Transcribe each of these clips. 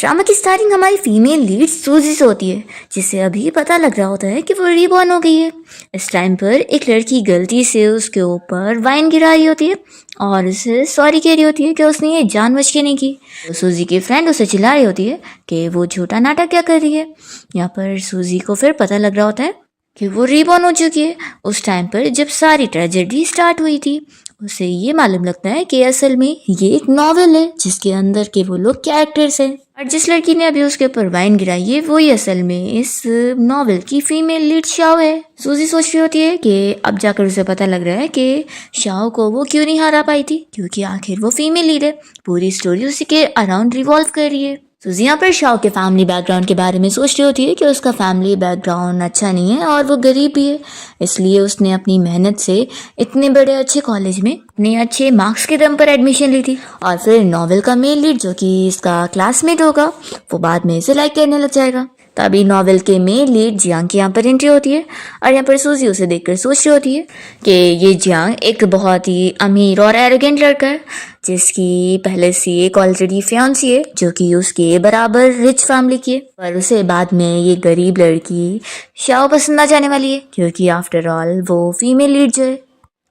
Drama की starting हमारी female lead सूजी से होती है, जिसे अभी पता लग रहा होता है कि वो रीबॉर्न हो गई है। इस टाइम पर एक लड़की गलती से उसके ऊपर वाइन गिरा रही होती है और उसे सॉरी कह रही होती है कि उसने ये जानबूझ के नहीं की। तो सूजी की फ्रेंड उसे चिल्ला रही होती है कि वो झूठा नाटक क्या कर रही है। यहाँ पर सूजी को फिर पता लग रहा होता है कि वो रीबॉर्न हो चुकी है। उस टाइम पर जब सारी ट्रेजेडी स्टार्ट हुई थी, उसे ये मालूम लगता है कि असल में ये एक नॉवेल है जिसके अंदर के वो लोग कैरेक्टर्स हैं, और जिस लड़की ने अभी उसके ऊपर वाइन गिराई है वही असल में इस नॉवेल की फीमेल लीड शाओ है। सूजी सोच रही होती है कि अब जाकर उसे पता लग रहा है कि शाओ को वो क्यों नहीं हरा पाई थी, क्योंकि आखिर वो फीमेल लीड है। पूरी स्टोरी उसी के अराउंड रिवॉल्व कर रही है। सूजी यहाँ पर शाओ के फैमिली बैकग्राउंड के बारे में सोच रही होती है कि उसका फैमिली बैकग्राउंड अच्छा नहीं है और वो गरीब भी है, इसलिए उसने अपनी मेहनत से इतने बड़े अच्छे कॉलेज में अपने अच्छे मार्क्स के दम पर एडमिशन ली थी। और फिर नॉवेल का मेन लीड जो कि इसका क्लासमेट होगा वो बाद में इसे लाइक करने लग जाएगा। तभी नॉवेल के मेन लीड जियांग की यहाँ पर एंट्री होती है और यहाँ पर सूजी उसे देखकर सोच रही होती है कि ये जियांग एक बहुत ही अमीर और एरोगेंट लड़का है, जिसकी पहले से एक ऑलरेडी फियांसी है जो कि उसके बराबर रिच फैमिली की है, पर उसे बाद में ये गरीब लड़की शाओ पसंद आ जाने वाली है, क्योंकि आफ्टर ऑल वो फीमेल लीड जो है,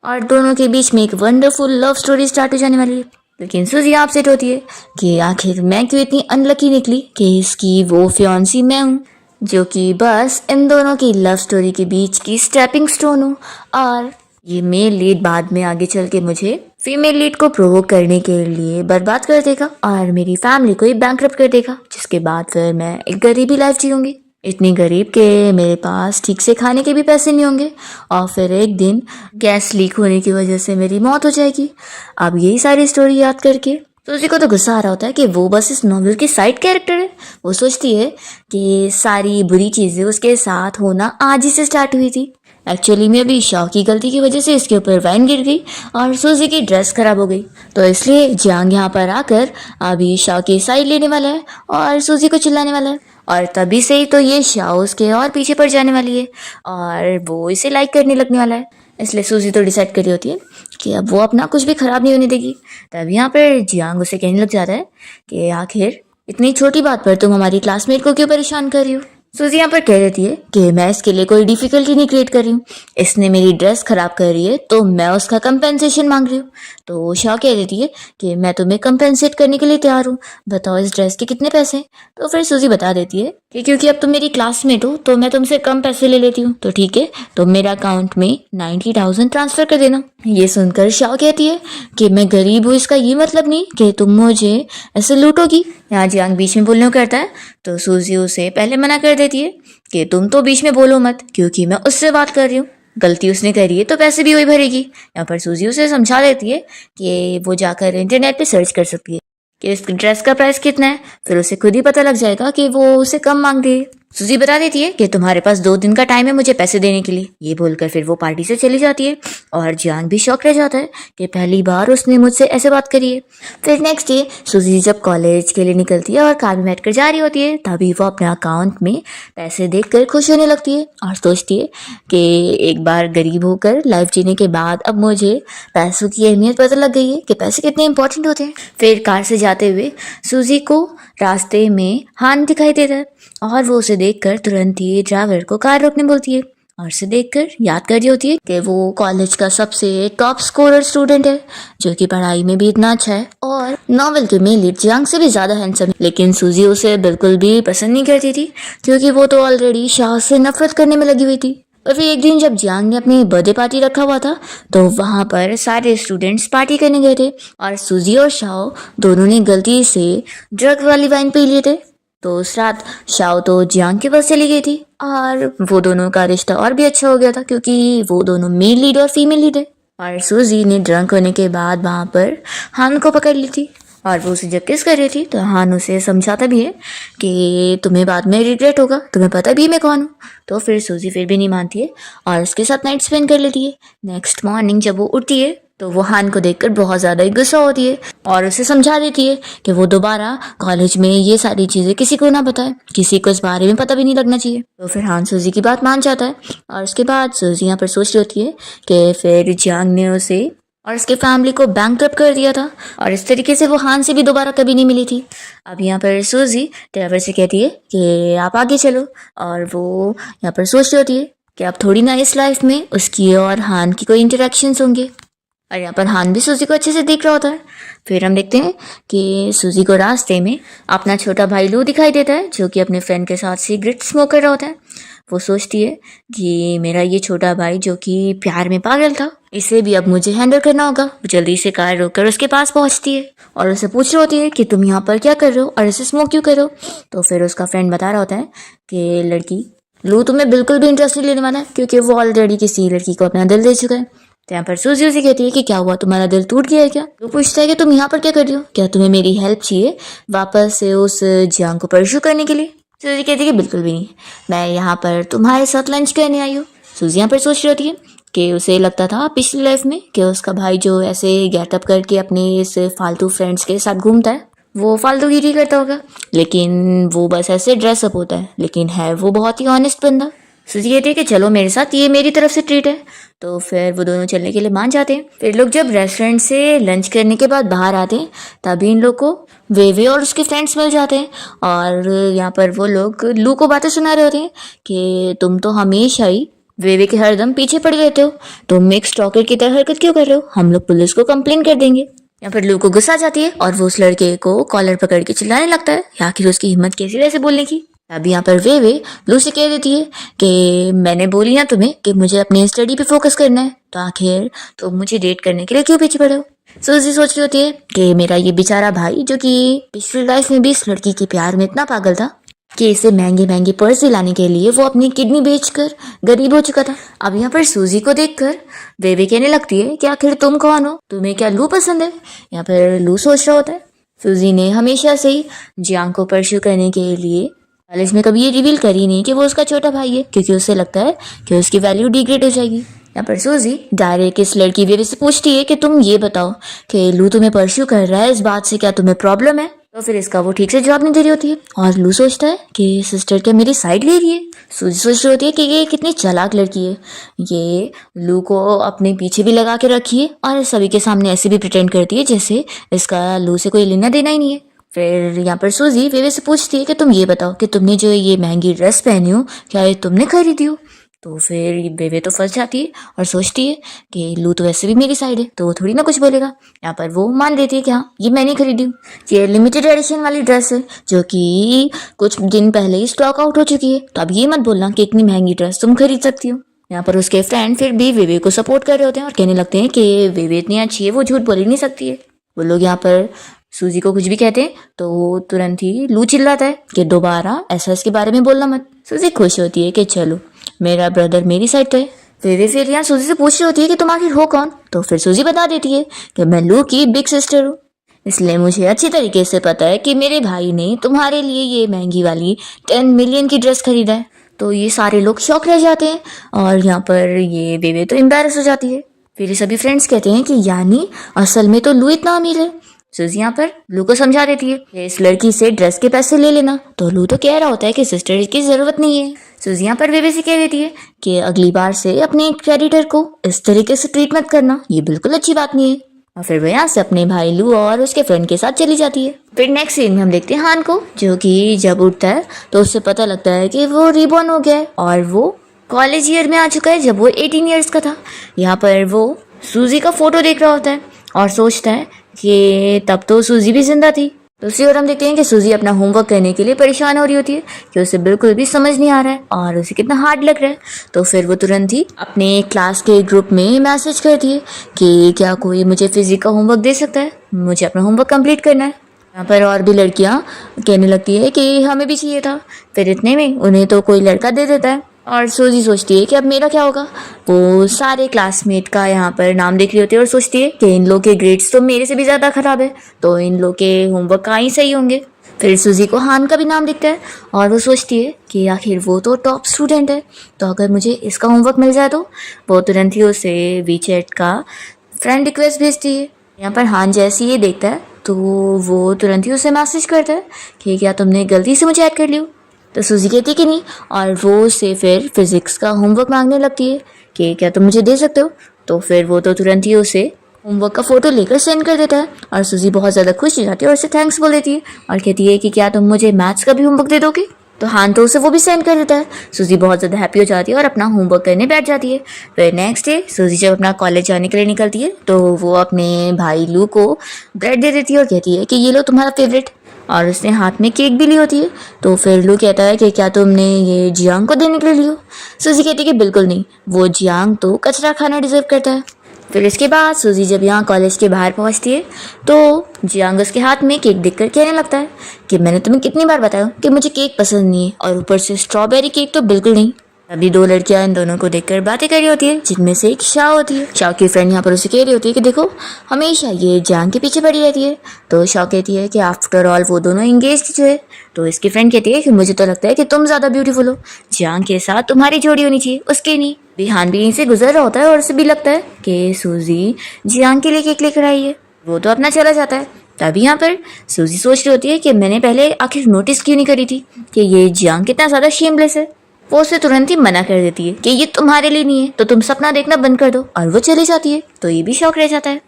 और दोनों के बीच में एक वंडरफुल लव स्टोरी स्टार्ट हो जाने वाली है। लेकिन सूजी यहाँ अपसेट होती है कि आखिर मैं क्यों इतनी अनलकी निकली कि इसकी वो फियांसी मैं हूँ, जो कि बस इन दोनों की लव स्टोरी के बीच की स्टेपिंग स्टोन हूँ, और ये मेल लीड बाद में आगे चल के मुझे फीमेल लीड को प्रोवोक करने के लिए बर्बाद कर देगा और मेरी फैमिली को ही बैंकरप्ट कर देगा, जिसके बाद फिर मैं एक गरीबी लाइफ जीऊंगी, इतनी गरीब के मेरे पास ठीक से खाने के भी पैसे नहीं होंगे, और फिर एक दिन गैस लीक होने की वजह से मेरी मौत हो जाएगी। अब यही सारी स्टोरी याद करके सूजी को तो गुस्सा आ रहा होता है कि वो बस इस नॉवेल की साइड कैरेक्टर है। वो सोचती है कि सारी बुरी चीज़ें उसके साथ होना आज ही से स्टार्ट हुई थी। एक्चुअली में अभी शाओ की गलती की वजह से इसके ऊपर वाइन गिर गई और सूजी की ड्रेस खराब हो गई, तो इसलिए जियांग यहाँ पर आकर अभी शाओ की साइड लेने वाला है और सूजी को चिल्लाने वाला है, और तभी से ही तो ये शाओ उसके और पीछे पड़ जाने वाली है और वो इसे लाइक करने लगने वाला है। इसलिए सूजी तो डिसाइड करी होती है कि अब वो अपना कुछ भी खराब नहीं होने देगी। तब यहाँ पर जियांग उसे कहने लग जाता है कि आखिर इतनी छोटी बात पर तुम हमारी क्लासमेट को क्यों परेशान कर रही हो। सूजी यहाँ पर कह देती है कि मैं इसके लिए कोई डिफिकल्टी नहीं क्रिएट कर रही हूँ, इसने मेरी ड्रेस खराब कर रही है तो मैं उसका कंपेंसेशन मांग रही हूँ। तो शाओ कह देती है कि मैं तुम्हें कंपेंसेट करने के लिए तैयार हूँ, बताओ इस ड्रेस के कितने पैसे। तो फिर सूजी बता देती है कि क्योंकि अब तुम मेरी क्लासमेट हो तो मैं तुमसे कम पैसे ले लेती हूँ, तो ठीक है, तो मेरा अकाउंट में 90,000 ट्रांसफर कर देना। ये सुनकर शाओ कहती है कि मैं गरीब हूँ इसका ये मतलब नहीं कि तुम मुझे ऐसे लूटोगी। यहाँ जियांग बीच में बोलने को करता है तो सूजी उसे पहले मना कर देती है कि तुम तो बीच में बोलो मत, क्योंकि मैं उससे बात कर रही हूँ, गलती उसने करी है तो पैसे भी वही भरेगी। यहाँ पर सूजी उसे समझा देती है कि वो जाकर इंटरनेट पे सर्च कर सकती है कि इस ड्रेस का प्राइस कितना है, फिर उसे खुद ही पता लग जाएगा कि वो उसे कम मांग रही है। सूजी बता देती है कि तुम्हारे पास 2 दिन का टाइम है मुझे पैसे देने के लिए। ये बोलकर फिर वो पार्टी से चली जाती है और जियांग भी शॉक रह जाता है कि पहली बार उसने मुझसे ऐसे बात करी है। फिर नेक्स्ट डे सूजी जब कॉलेज के लिए निकलती है और कार में बैठकर जा रही होती है, तभी वो अपने अकाउंट में पैसे देखकर खुश होने लगती है और सोचती है कि एक बार गरीब होकर लाइफ जीने के बाद अब मुझे पैसों की अहमियत पता लग गई है कि पैसे कितने इंपॉर्टेंट होते हैं। फिर कार से जाते हुए सूजी को रास्ते में हान दिखाई देता है और वो उसे देखकर तुरंत ही ड्राइवर को कार रोकने बोलती है और उसे देखकर याद कर रही होती है कि वो कॉलेज का सबसे टॉप स्कोरर स्टूडेंट है, जो कि पढ़ाई में भी इतना अच्छा है और नॉवेल के मेन लीड जियांग से भी ज्यादा हैंडसम है। लेकिन सूजी उसे बिल्कुल भी पसंद नहीं करती थी, क्योंकि वो तो ऑलरेडी शाह से नफरत करने में लगी हुई थी। और फिर एक दिन जब जियांग ने अपनी बर्थडे पार्टी रखा हुआ था तो वहां पर सारे स्टूडेंट्स पार्टी करने गए थे और सूजी और शाओ दोनों ने गलती से ड्रग वाली वाइन पी लिए थे। तो उस रात शाओ तो जियांग के पास चली गई थी और वो दोनों का रिश्ता और भी अच्छा हो गया था, क्योंकि वो दोनों मेल लीड और फीमेल लीड है। और सूजी ने ड्रंक होने के बाद वहां पर हान को पकड़ ली थी और वो उसे जब किस कर रही थी तो हान उसे समझाता भी है कि तुम्हें बाद में रिग्रेट होगा, तुम्हें पता भी है मैं कौन हूँ। तो फिर सूजी फिर भी नहीं मानती है और उसके साथ नाइट स्पेंड कर लेती है। नेक्स्ट मॉर्निंग जब वो उठती है तो वो हान को देखकर बहुत ज़्यादा ही गुस्सा होती है और उसे समझा देती है कि वो दोबारा कॉलेज में ये सारी चीज़ें किसी को ना बताए, किसी को इस बारे में पता भी नहीं लगना चाहिए। तो फिर हान सूजी की बात मान जाता है और उसके बाद सूजी यहाँ पर सोच रही होती है कि फिर जियांग ने उसे और उसके फैमिली को बैंकरप्ट कर दिया था, और इस तरीके से वो हान से भी दोबारा कभी नहीं मिली थी। अब यहाँ पर सूजी ट्रेवर से कहती है कि आप आगे चलो, और वो यहाँ पर सोच रही होती है कि अब थोड़ी ना इस लाइफ में उसकी और हान की कोई इंटरेक्शंस होंगे। और यहाँ पर हान भी सूजी को अच्छे से देख रहा होता है। फिर हम देखते हैं कि सूजी को रास्ते में अपना छोटा भाई लू दिखाई देता है, जो कि अपने फ्रेंड के साथ सिगरेट स्मोक कर रहा होता है। वो सोचती है कि मेरा ये छोटा भाई जो कि प्यार में पागल था, इसे भी अब मुझे हैंडल करना होगा। वो जल्दी से कार रोककर उसके पास पहुंचती है और उसे पूछ रही होती है कि तुम यहाँ पर क्या कर रहे हो और इसे स्मोक क्यों कर रहे हो। तो फिर उसका फ्रेंड बता रहा होता है कि लड़की लू तुम्हें बिल्कुल भी इंटरेस्ट नहीं लेने वाला है, क्योंकि वो ऑलरेडी किसी लड़की को अपना दिल दे चुका है। तो यहाँ पर सूजी उसे कहती है कि क्या हुआ, तुम्हारा दिल टूट गया है क्या। वो पूछता है कि तुम यहाँ पर क्या कर रही हो, क्या तुम्हें मेरी हेल्प चाहिए वापस से उस जियांग को परस्यू करने के लिए। सूजी कहती है कि बिल्कुल भी नहीं, मैं यहाँ पर तुम्हारे साथ लंच करने आई हूँ। सूजी यहाँ पर सोच रही होती है कि उसे लगता था पिछली लाइफ में कि उसका भाई जो ऐसे गेटअप करके अपने इस फालतू फ्रेंड्स के साथ घूमता है वो फालतूगिरी करता होगा, लेकिन वो बस ऐसे ड्रेसअप होता है, लेकिन है वो बहुत ही ऑनेस्ट बंदा। सूजी कहती है कि चलो मेरे साथ, ये मेरी तरफ से ट्रीट है। तो फिर वो दोनों चलने के लिए मान जाते हैं। फिर लोग जब रेस्टोरेंट से लंच करने के बाद बाहर आते हैं, तभी इन लोग को वेवे और उसके फ्रेंड्स मिल जाते हैं, और यहाँ पर वो लोग लू को बातें सुना रहे होते हैं कि तुम तो हमेशा ही वेवे के हरदम पीछे पड़ रहते हो, तुम एक स्टॉकर की तरह हरकत क्यों कर रहे हो, हम लोग पुलिस को कंप्लेन कर देंगे। यहाँ पर लू को गुस्सा आ जाती है और वो उस लड़के को कॉलर पकड़ के चिल्लाने लगता है, आखिर उसकी हिम्मत कैसी वैसे बोलने की। अब यहाँ पर वे लू से कह देती है कि मैंने बोली ना तुम्हें कि मुझे अपनी स्टडी पे फोकस करना है, तो आखिर तो मुझे डेट करने के लिए क्यों पीछे पड़े हो। सूजी सोच रही होती है कि मेरा ये बेचारा भाई जो कि पिछली लाइफ में भी इस लड़की के प्यार में इतना पागल था कि इसे महंगे महंगे पर्स दिलाने के लिए वो अपनी किडनी बेचकर गरीब हो चुका था। अब यहाँ पर सूजी को देखकर वेवे कहने लगती है कि आखिर तुम कौन हो, तुम्हें क्या लू पसंद है। यहाँ पर लू सोच रहा होता है सूजी ने हमेशा से ही जियांग को परस्यू करने के लिए कॉलेज में कभी ये रिवील करी नहीं कि वो उसका छोटा भाई है, क्योंकि उसे लगता है कि उसकी वैल्यू डिग्रेड हो जाएगी। यहाँ पर सूजी डायरेक्ट इस लड़की वेवे से पूछती है कि तुम ये बताओ कि लू तुम्हें परस्यू कर रहा है, इस बात से क्या तुम्हें प्रॉब्लम है। तो फिर इसका वो ठीक से जवाब नहीं दे रही होती है, और लू सोचता है कि सिस्टर क्या मेरी साइड ले रही है। सूजी सोच रही होती है कि ये कितनी चालाक लड़की है, ये लू को अपने पीछे भी लगा के रखी है और सभी के सामने ऐसे भी प्रिटेंड करती है जैसे इसका लू से कोई लेना देना ही नहीं है। फिर यहाँ पर सूजी वेवे से पूछती है कि तुम ये बताओ कि तुमने जो ये महंगी ड्रेस पहनी हो, क्या ये तुमने खरीदी हो। तो फिर वेवे तो फंस जाती है और सोचती है कि लू तो वैसे भी मेरी साइड है, तो वो थोड़ी ना कुछ बोलेगा। यहाँ पर वो मान लेती है कि हाँ ये मैंने खरीदी हूँ, ये लिमिटेड एडिशन वाली ड्रेस है जो कि कुछ दिन पहले ही स्टॉक आउट हो चुकी है, तो अब ये मत बोलना कि इतनी महंगी ड्रेस तुम खरीद सकती हो। यहाँ पर उसके फ्रेंड फिर भी वेवे को सपोर्ट कर रहे होते हैं और कहने लगते हैं कि वेवे इतनी अच्छी है, वो झूठ बोल ही नहीं सकती है। वो लोग यहाँ पर सूजी को कुछ भी कहते हैं तो वो तुरंत ही लू चिल्लाता है कि दोबारा ऐसा इसके बारे में बोलना मत। सूजी खुश होती है कि चलो मेरा ब्रदर मेरी साइड पे है। फिर यहाँ सूजी से पूछ रही होती है कि तुम आखिर हो कौन। तो फिर सूजी बता देती है कि मैं लू की बिग सिस्टर हूँ, इसलिए मुझे अच्छी तरीके से पता है कि मेरे भाई ने तुम्हारे लिए ये महंगी वाली 10 मिलियन की ड्रेस खरीदा है। तो ये सारे लोग शॉक रह जाते हैं और यहाँ पर ये वेवे तो एम्बैरस हो जाती है। फिर ये सभी फ्रेंड्स कहते हैं कि यानी असल में तो लू इतना अमीर है। सूजी यहाँ पर लू को समझा देती है कि इस लड़की से ड्रेस के पैसे ले लेना, तो लू तो कह रहा होता है कि सिस्टर की जरूरत नहीं है। सूजी यहाँ पर वेवे से कह देती है कि अगली बार से अपने क्रेडिटर को इस तरीके से ट्रीट मत करना, ये बिल्कुल अच्छी बात नहीं है। और फिर वो यहाँ से अपने भाई लू और उसके फ्रेंड के साथ चली जाती है। फिर नेक्स्ट सीन में हम देखते हैं हान को, जो कि जब उठता है तो उससे पता लगता है कि वो रिबॉर्न हो गया है और वो कॉलेज ईयर में आ चुका है जब वो 18 ईयर्स का था। यहाँ पर वो सूजी का फोटो देख रहा होता है और सोचता है कि तब तो सूजी भी जिंदा थी। दूसरी ओर हम देखते हैं कि सूजी अपना होमवर्क करने के लिए परेशान हो रही होती है कि उसे बिल्कुल भी समझ नहीं आ रहा है और उसे कितना हार्ड लग रहा है। तो फिर वो तुरंत ही अपने क्लास के ग्रुप में मैसेज करती है कि क्या कोई मुझे फिजिक्स का होमवर्क दे सकता है, मुझे अपना होमवर्क कंप्लीट करना है। यहाँ पर और भी लड़कियाँ कहने लगती है कि हमें भी चाहिए था। फिर इतने में उन्हें तो कोई लड़का दे देता है और सूजी सोचती है कि अब मेरा क्या होगा। वो सारे क्लासमेट का यहाँ पर नाम देख रही होती है और सोचती है कि इन लोग के ग्रेड्स तो मेरे से भी ज़्यादा ख़राब है, तो इन लोग के होमवर्क कहाँ ही सही होंगे। फिर सूजी को हान का भी नाम दिखता है और वो सोचती है कि आखिर वो तो टॉप स्टूडेंट है, तो अगर मुझे इसका होमवर्क मिल जाए तो वो तुरंत ही उसे वीचैट का फ्रेंड रिक्वेस्ट भेजती है। यहाँ पर हान जैसे ये देखता है तो वो तुरंत ही उसे मैसेज करता है कि क्या तुमने गलती से मुझे ऐड कर लियो। तो सूजी कहती है कि नहीं और वो उससे फिर फिजिक्स का होमवर्क मांगने लगती है कि क्या तुम मुझे दे सकते हो। तो फिर वो तो तुरंत ही उसे होमवर्क का फोटो लेकर सेंड कर देता है और सूजी बहुत ज़्यादा खुश हो जाती है और उसे थैंक्स बोल देती है और कहती है कि क्या तुम मुझे मैथ्स का भी होमवर्क दे दोगे। तो हान तो उसे वो भी सेंड कर देता है। सूजी बहुत ज़्यादा हैप्पी हो जाती है और अपना होमवर्क करने बैठ जाती है। फिर नेक्स्ट डे सूजी जब अपना कॉलेज जाने के लिए निकलती है तो वो अपने भाई लू को ब्रेड दे देती है और कहती है कि ये लो तुम्हारा फेवरेट, और उसने हाथ में केक भी ली होती है। तो फिर लू कहता है कि क्या तुमने ये जियांग को देने के लिए लियो। सूजी कहती है कि बिल्कुल नहीं, वो जियांग तो कचरा खाना डिजर्व करता है। फिर इसके बाद सूजी जब यहाँ कॉलेज के बाहर पहुँचती है तो जियांग उसके हाथ में केक देखकर कहने लगता है कि मैंने तुम्हें कितनी बार बताया कि मुझे केक पसंद नहीं है, और ऊपर से स्ट्रॉबेरी केक तो बिल्कुल नहीं। अभी दो लड़कियां इन दोनों को देखकर बातें कर रही होती है, जिनमें से एक शाओ होती है। शाओ की फ्रेंड यहाँ पर उसे कह रही होती है कि देखो हमेशा ये जियांग के पीछे पड़ी रहती है। तो शाओ कहती है कि आफ्टर ऑल वो दोनों एंगेज्ड जो है। तो इसकी फ्रेंड कहती है कि मुझे तो लगता है कि तुम ज़्यादा ब्यूटीफुल हो, जियांग के साथ तुम्हारी जोड़ी होनी चाहिए, उसके नहीं। बिहान भी यहीं से गुजर रहा होता है और उसे भी लगता है कि सूजी जियांग के लिए केक लेकर आई है। वो तो अपना चला जाता है। तभी यहाँ पर सूजी सोच रही होती है कि मैंने पहले आखिर नोटिस क्यों नहीं करी थी कि ये जियांग कितना ज़्यादा शेमलेस है। वो उसे तुरंत ही मना कर देती है कि ये तुम्हारे लिए नहीं है, तो तुम सपना देखना बंद कर दो, और वो चली जाती है। तो ये भी शौक रह जाता है।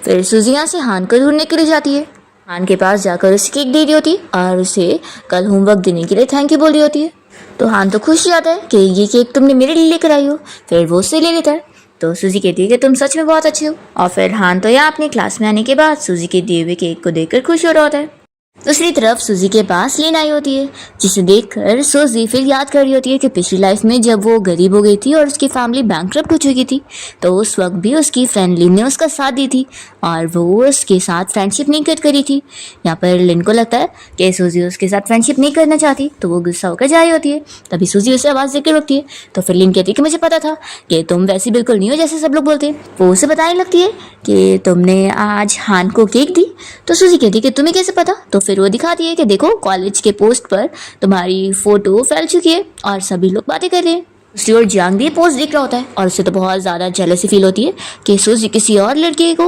फिर सूजी यहाँ से हान को ढूंढने के लिए जाती है। हान के पास जाकर उसे केक दे रही होती है और उसे कल होमवर्क देने के लिए थैंक यू बोल रही होती है। तो हान तो खुश जाता है कि ये केक तुमने मेरे लिए लेकर आई हो। फिर वो उससे ले लेता है। तो सूजी कहती है कि तुम सच में बहुत अच्छे हो। और फिर हान तो यहाँ अपनी क्लास में आने के बाद सूजी के दिए हुए केक को देखकर खुश हो रहा होता है। दूसरी तरफ सूजी के पास लिन आई होती है, जिसे देखकर सूजी फिर याद कर रही होती है कि पिछली लाइफ में जब वो गरीब हो गई थी और उसकी फैमिली बैंकरप्ट हो चुकी थी, तो उस वक्त भी उसकी फ्रेंड लिन ने उसका साथ दी थी और वो उसके साथ फ्रेंडशिप नहीं कर करी थी। यहाँ पर लिन को लगता है कि सूजी उसके साथ फ्रेंडशिप नहीं करना चाहती, तो वो गुस्सा होकर जा रही होती है। तभी सूजी उसे आवाज़ देकर रोकती है। तो फिर लिन कहती है कि मुझे पता था कि तुम वैसी बिल्कुल नहीं हो जैसे सब लोग बोलते हैं। वो उसे बताने लगती है कि तुमने आज हान को केक दी। तो सूजी कहती है कि तुम्हें कैसे पता। तो फिर वो दिखाती है कि देखो कॉलेज के पोस्ट पर तुम्हारी फोटो फैल चुकी है और सभी लोग बातें कर रहे हैं। दूसरी ओर जियांग भी पोस्ट देख रहा होता है और उसे तो बहुत ज़्यादा जेलसी फील होती है कि सूजी किसी और लड़के को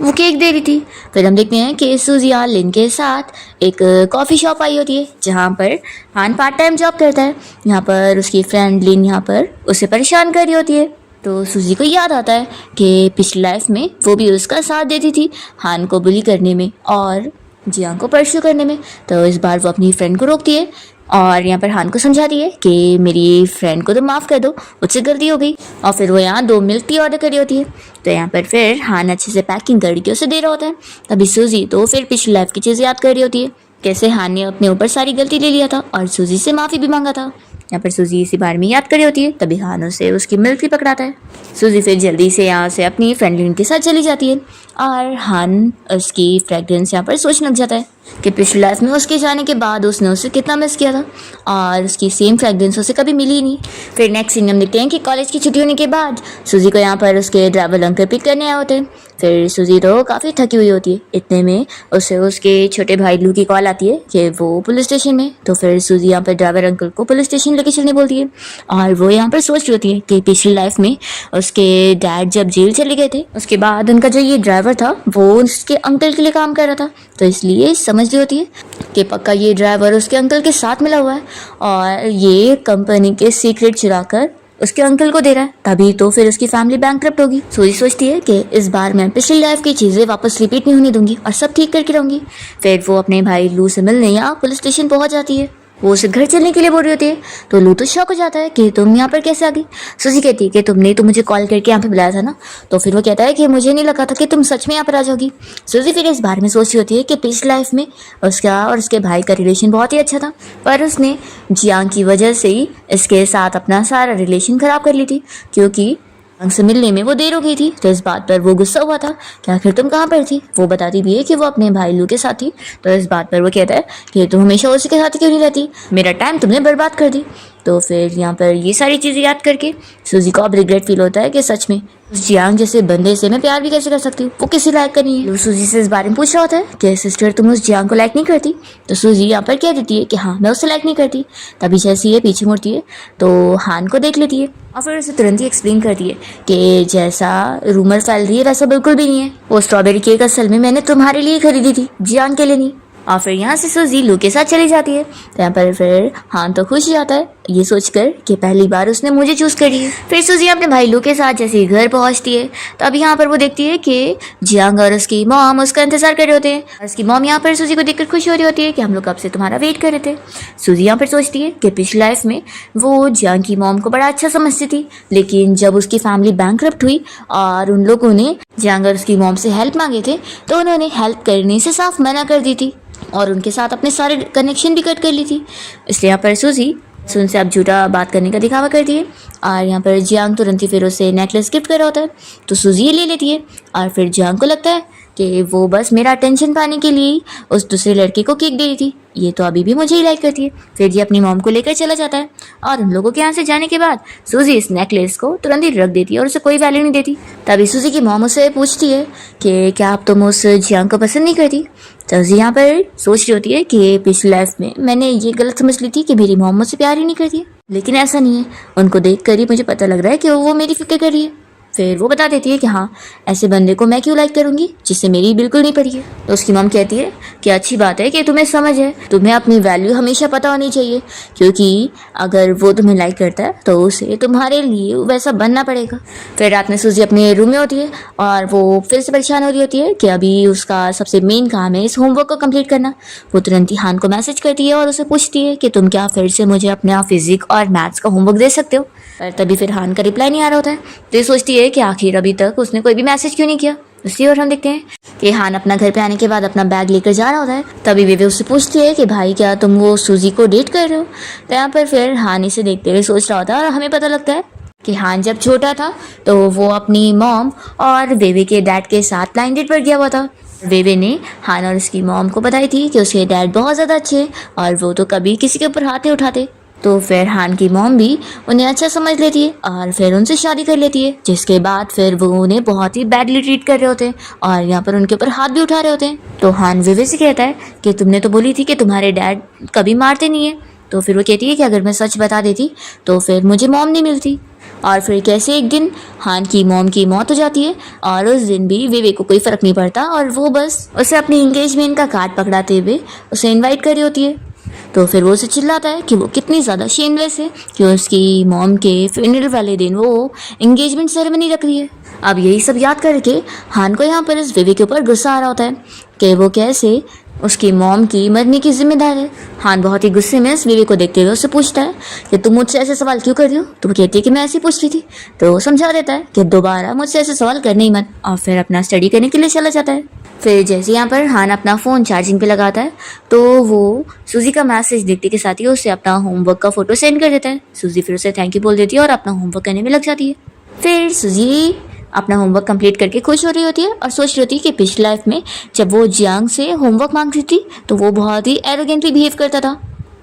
वो केक दे रही थी। फिर हम देखते हैं कि सूजी और लिन के साथ एक कॉफ़ी शॉप आई होती है, जहाँ पर हान पार्ट टाइम जॉब करता है। यहाँ पर उसकी फ्रेंड लिन यहाँ पर उसे परेशान कर रही होती है। तो सूजी को याद आता है कि पिछली लाइफ में वो भी उसका साथ देती थी हान को बुली करने में और जियांग को परस्यू करने में। तो इस बार वो अपनी फ्रेंड को रोकती है और यहाँ पर हान को समझाती है कि मेरी फ्रेंड को तो माफ़ कर दो, मुझसे गलती हो गई। और फिर वो यहाँ 2 मिल्क टी ऑर्डर करी होती है। तो यहाँ पर फिर हान अच्छे से पैकिंग करके उसे दे रहा होता है। तभी सूजी तो फिर पिछली लाइफ की चीज़ याद कर रही होती है, कैसे हान ने अपने ऊपर सारी गलती ले लिया था और सूजी से माफ़ी भी मांगा था। यहाँ पर सूजी इसी बारे में याद कर रही होती है। तभी हान उसे उसकी मिल्क भी पकड़ाता है। सूजी फिर जल्दी से यहाँ से अपनी फ्रेंड लिन के साथ चली जाती है और हान उसकी फ्रेगरेंस यहाँ पर सोचने लग जाता है कि पिछली लाइफ में उसके जाने के बाद उसने उसे कितना मिस किया था और उसकी सेम फ्रेगरेंस उसे कभी मिली नहीं। फिर नेक्स्ट सीन हम देखते हैं कि कॉलेज की छुट्टी होने के बाद सूजी को यहाँ पर उसके ड्राइवर अंकल पिक करने आए होते हैं। फिर सूजी तो काफ़ी थकी हुई होती है। इतने में उसे उसके छोटे भाई लू की कॉल आती है कि वो पुलिस स्टेशन में। तो फिर सूजी यहाँ पर ड्राइवर अंकल को पुलिस स्टेशन लेके चलने बोलती है और वो यहाँ पर सोच रही होती है कि पिछली लाइफ में उसके डैड जब जेल चले गए थे, उसके बाद उनका जो ये ड्राइवर था वो उसके अंकल के लिए काम कर रहा था। तो इसलिए समझ रही होती है कि पक्का ये ड्राइवर उसके अंकल के साथ मिला हुआ है और ये कंपनी के सीक्रेट चुरा कर उसके अंकल को दे रहा है, तभी तो फिर उसकी फैमिली बैंकरप्ट होगी। सूजी सोचती है कि इस बार मैं पिछली लाइफ की चीज़ें वापस रिपीट नहीं होने दूंगी और सब ठीक करके रहूंगी। फिर वो अपने भाई लू से मिलने यहाँ पुलिस स्टेशन पहुंच जाती है। वो उसे घर चलने के लिए बोल रही होती है। तो लू तो शॉक हो जाता है कि तुम यहाँ पर कैसे आ गई। सूजी कहती है कि तुमने तो मुझे कॉल करके यहाँ पे बुलाया था ना। तो फिर वो कहता है कि मुझे नहीं लगा था कि तुम सच में यहाँ पर आ जाओगी। सूजी फिर इस बारे में सोच रही होती है कि पिछली लाइफ में उसका और उसके भाई का रिलेशन बहुत ही अच्छा था, पर उसने जियांग की वजह से ही इसके साथ अपना सारा रिलेशन ख़राब कर ली थी, क्योंकि जियांग से मिलने में वो देर हो गई थी। तो इस बात पर वो गुस्सा हुआ था कि आखिर तुम कहाँ पर थी। वो बताती भी है कि वो अपने भाई लू के साथ थी। तो इस बात पर वो कहता है कि तुम हमेशा उसी के साथ क्यों नहीं रहती, मेरा टाइम तुमने बर्बाद कर दी। तो फिर यहाँ पर ये सारी चीज़ें याद करके सूजी को अब रिग्रेट फील होता है कि सच में उस जियांग जैसे बंदे से मैं प्यार भी कैसे कर सकती हूँ, वो किसी लायक का नहीं है। सूजी से इस बारे में पूछ रहा होता है कि सिस्टर तुम उस जियांग को लाइक नहीं करती। तो सूजी यहाँ पर कह देती है कि हाँ मैं उसे लाइक नहीं करती। तभी जैसे ये पीछे मुड़ती है तो हान को देख लेती है और फिर उसे तुरंत ही एक्सप्लेन करती है कि जैसा रूमर फैल रही है वैसा बिल्कुल भी नहीं है। वो स्ट्रॉबेरी केक असल में मैंने तुम्हारे लिए खरीदी थी, जियांग के लिए नहीं। और फिर यहाँ से सूजी लू के साथ चली जाती है। तो यहाँ पर फिर हान तो खुश ही जाता है ये सोचकर कि पहली बार उसने मुझे चूज कर लिया। फिर सूजी अपने भाई लू के साथ जैसे ही घर पहुंचती है तो अभी यहाँ पर वो देखती है कि जियांग और उसकी मॉम उसका इंतजार कर रहे होते हैं। उसकी मॉम यहाँ पर सूजी को देखकर खुश हो रही होती है कि हम लोग कब से तुम्हारा वेट कर रहे थे। सूजी यहाँ पर सोचती है कि पिछली लाइफ में वो जियांग की मॉम को बड़ा अच्छा समझती थी, लेकिन जब उसकी फैमिली बैंकरप्ट हुई और उन लोगों ने जियांग और उसकी मॉम से हेल्प मांगे थे तो उन्होंने हेल्प करने से साफ मना कर दी थी और उनके साथ अपने सारे कनेक्शन भी कट कर ली थी। इसलिए यहाँ पर सूजी उनसे अब झूठा बात करने का दिखावा करती है और यहाँ पर जियांग तुरंत ही फिर उसे नेकलेस गिफ्ट कर रहा होता है तो सूजी ये ले लेती है और फिर जियांग को लगता है कि वो बस मेरा अटेंशन पाने के लिए ही उस दूसरे लड़के को केक दे रही थी, ये तो अभी भी मुझे ही लाइक करती है। फिर ये अपनी मॉम को लेकर चला जाता है और उन लोगों के यहाँ से जाने के बाद सूजी इस नेकलेस को तुरंत ही रख देती है और उसे कोई वैल्यू नहीं देती। तभी सूजी की मॉम उसे पूछती है कि क्या अब तुम उस जियांग को पसंद नहीं करती। तो सूजी यहाँ पर सोच रही होती है कि पिछली लाइफ में मैंने ये गलत समझ ली थी कि मेरी मॉम मुझसे प्यार ही नहीं करती है, लेकिन ऐसा नहीं है। उनको देख कर ही मुझे पता लग रहा है कि वो मेरी फिक्र कर रही है। फिर वो बता देती है कि हाँ, ऐसे बंदे को मैं क्यों लाइक करूंगी जिससे मेरी बिल्कुल नहीं पड़ी है। तो उसकी मॉम कहती है कि अच्छी बात है कि तुम्हें समझ है, तुम्हें अपनी वैल्यू हमेशा पता होनी चाहिए, क्योंकि अगर वो तुम्हें लाइक करता है तो उसे तुम्हारे लिए वैसा बनना पड़ेगा। फिर रात में सूजी अपने रूम में होती है और वो फिर से परेशान हो रही होती है कि अभी उसका सबसे मेन काम है इस होमवर्क को कंप्लीट करना। वो तुरंत ही हान को मैसेज करती है और उसे पूछती है कि तुम क्या फिर से मुझे अपना फिजिक्स और मैथ्स का होमवर्क दे सकते हो। पर तभी फिर हान का रिप्लाई नहीं आ रहा होता है तो ये सोचती है कि आखिर अभी तक उसने कोई भी मैसेज क्यों नहीं किया। दूसरी ओर हम देखते हैं कि हान अपना घर पे आने के बाद अपना बैग लेकर जा रहा होता है। तभी विवे उससे पूछती है कि भाई क्या तुम वो सूजी को डेट कर रहे हो। तो यहाँ पर फिर हान इसे देखते हुए सोच रहा होता है और हमें पता लगता है कि हान जब छोटा था तो वो अपनी मॉम और वेवे के डैड के साथ ब्लाइंड डेट पर गया हुआ था। वेवे ने हान और उसकी मॉम को बताई थी कि उसके डैड बहुत ज़्यादा अच्छे हैं और वो तो कभी किसी के ऊपर हाथ नहीं उठाते। तो फिर हान की मॉम भी उन्हें अच्छा समझ लेती है और फिर उनसे शादी कर लेती है, जिसके बाद फिर वो उन्हें बहुत ही बैडली ट्रीट कर रहे होते हैं और यहाँ पर उनके ऊपर हाथ भी उठा रहे होते हैं। तो हान विवे से कहता है कि तुमने तो बोली थी कि तुम्हारे डैड कभी मारते नहीं है। तो फिर वो कहती है कि अगर मैं सच बता देती तो फिर मुझे मॉम नहीं मिलती। और फिर कैसे एक दिन हान की मॉम की मौत हो जाती है और उस दिन भी विवे को कोई फ़र्क नहीं पड़ता और वो बस उसे अपनी एंगेजमेंट का कार्ड पकड़ाते हुए उसे इनवाइट कर रही होती है। तो फिर वो उसे चिल्लाता है कि वो कितनी ज़्यादा शेमलेस है कि उसकी मॉम के फ्यूनरल वाले दिन वो एंगेजमेंट सेरेमनी रख रही है। अब यही सब याद करके हान को यहाँ पर इस विवे के ऊपर गुस्सा आ रहा होता है कि वो कैसे उसकी मॉम की मरने की जिम्मेदार है। हान बहुत ही गुस्से में इस विवे को देखते हुए उससे पूछता है कि तुम मुझसे ऐसे सवाल क्यों कर रही हो। तो वो कहती है कि मैं ऐसे ही पूछ रही थी। तो वो समझा देता है कि दोबारा मुझसे ऐसे सवाल करने ही मत, और फिर अपना स्टडी करने के लिए चला जाता है। फिर जैसे यहाँ पर हान अपना फ़ोन चार्जिंग पे लगाता है तो वो सूजी का मैसेज देखते के साथ ही उसे अपना होमवर्क का फोटो सेंड कर देता है। सूजी फिर उसे थैंक यू बोल देती है और अपना होमवर्क करने में लग जाती है। फिर सूजी अपना होमवर्क कंप्लीट करके खुश हो रही होती है और सोच रही होती है कि पिछली लाइफ में जब वो जियांग से होमवर्क मांग रही थी तो वो बहुत ही एरोगेंटली बिहेव करता था,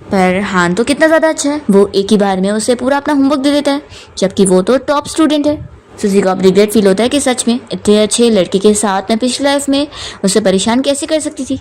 पर हान तो कितना ज़्यादा अच्छा है, वो एक ही बार में उसे पूरा अपना होमवर्क दे देता है, जबकि वो तो टॉप स्टूडेंट है। सूजी को अब रिग्रेट फील होता है कि सच में इतने अच्छे लड़के के साथ मैं पिछली लाइफ में उसे परेशान कैसे कर सकती थी।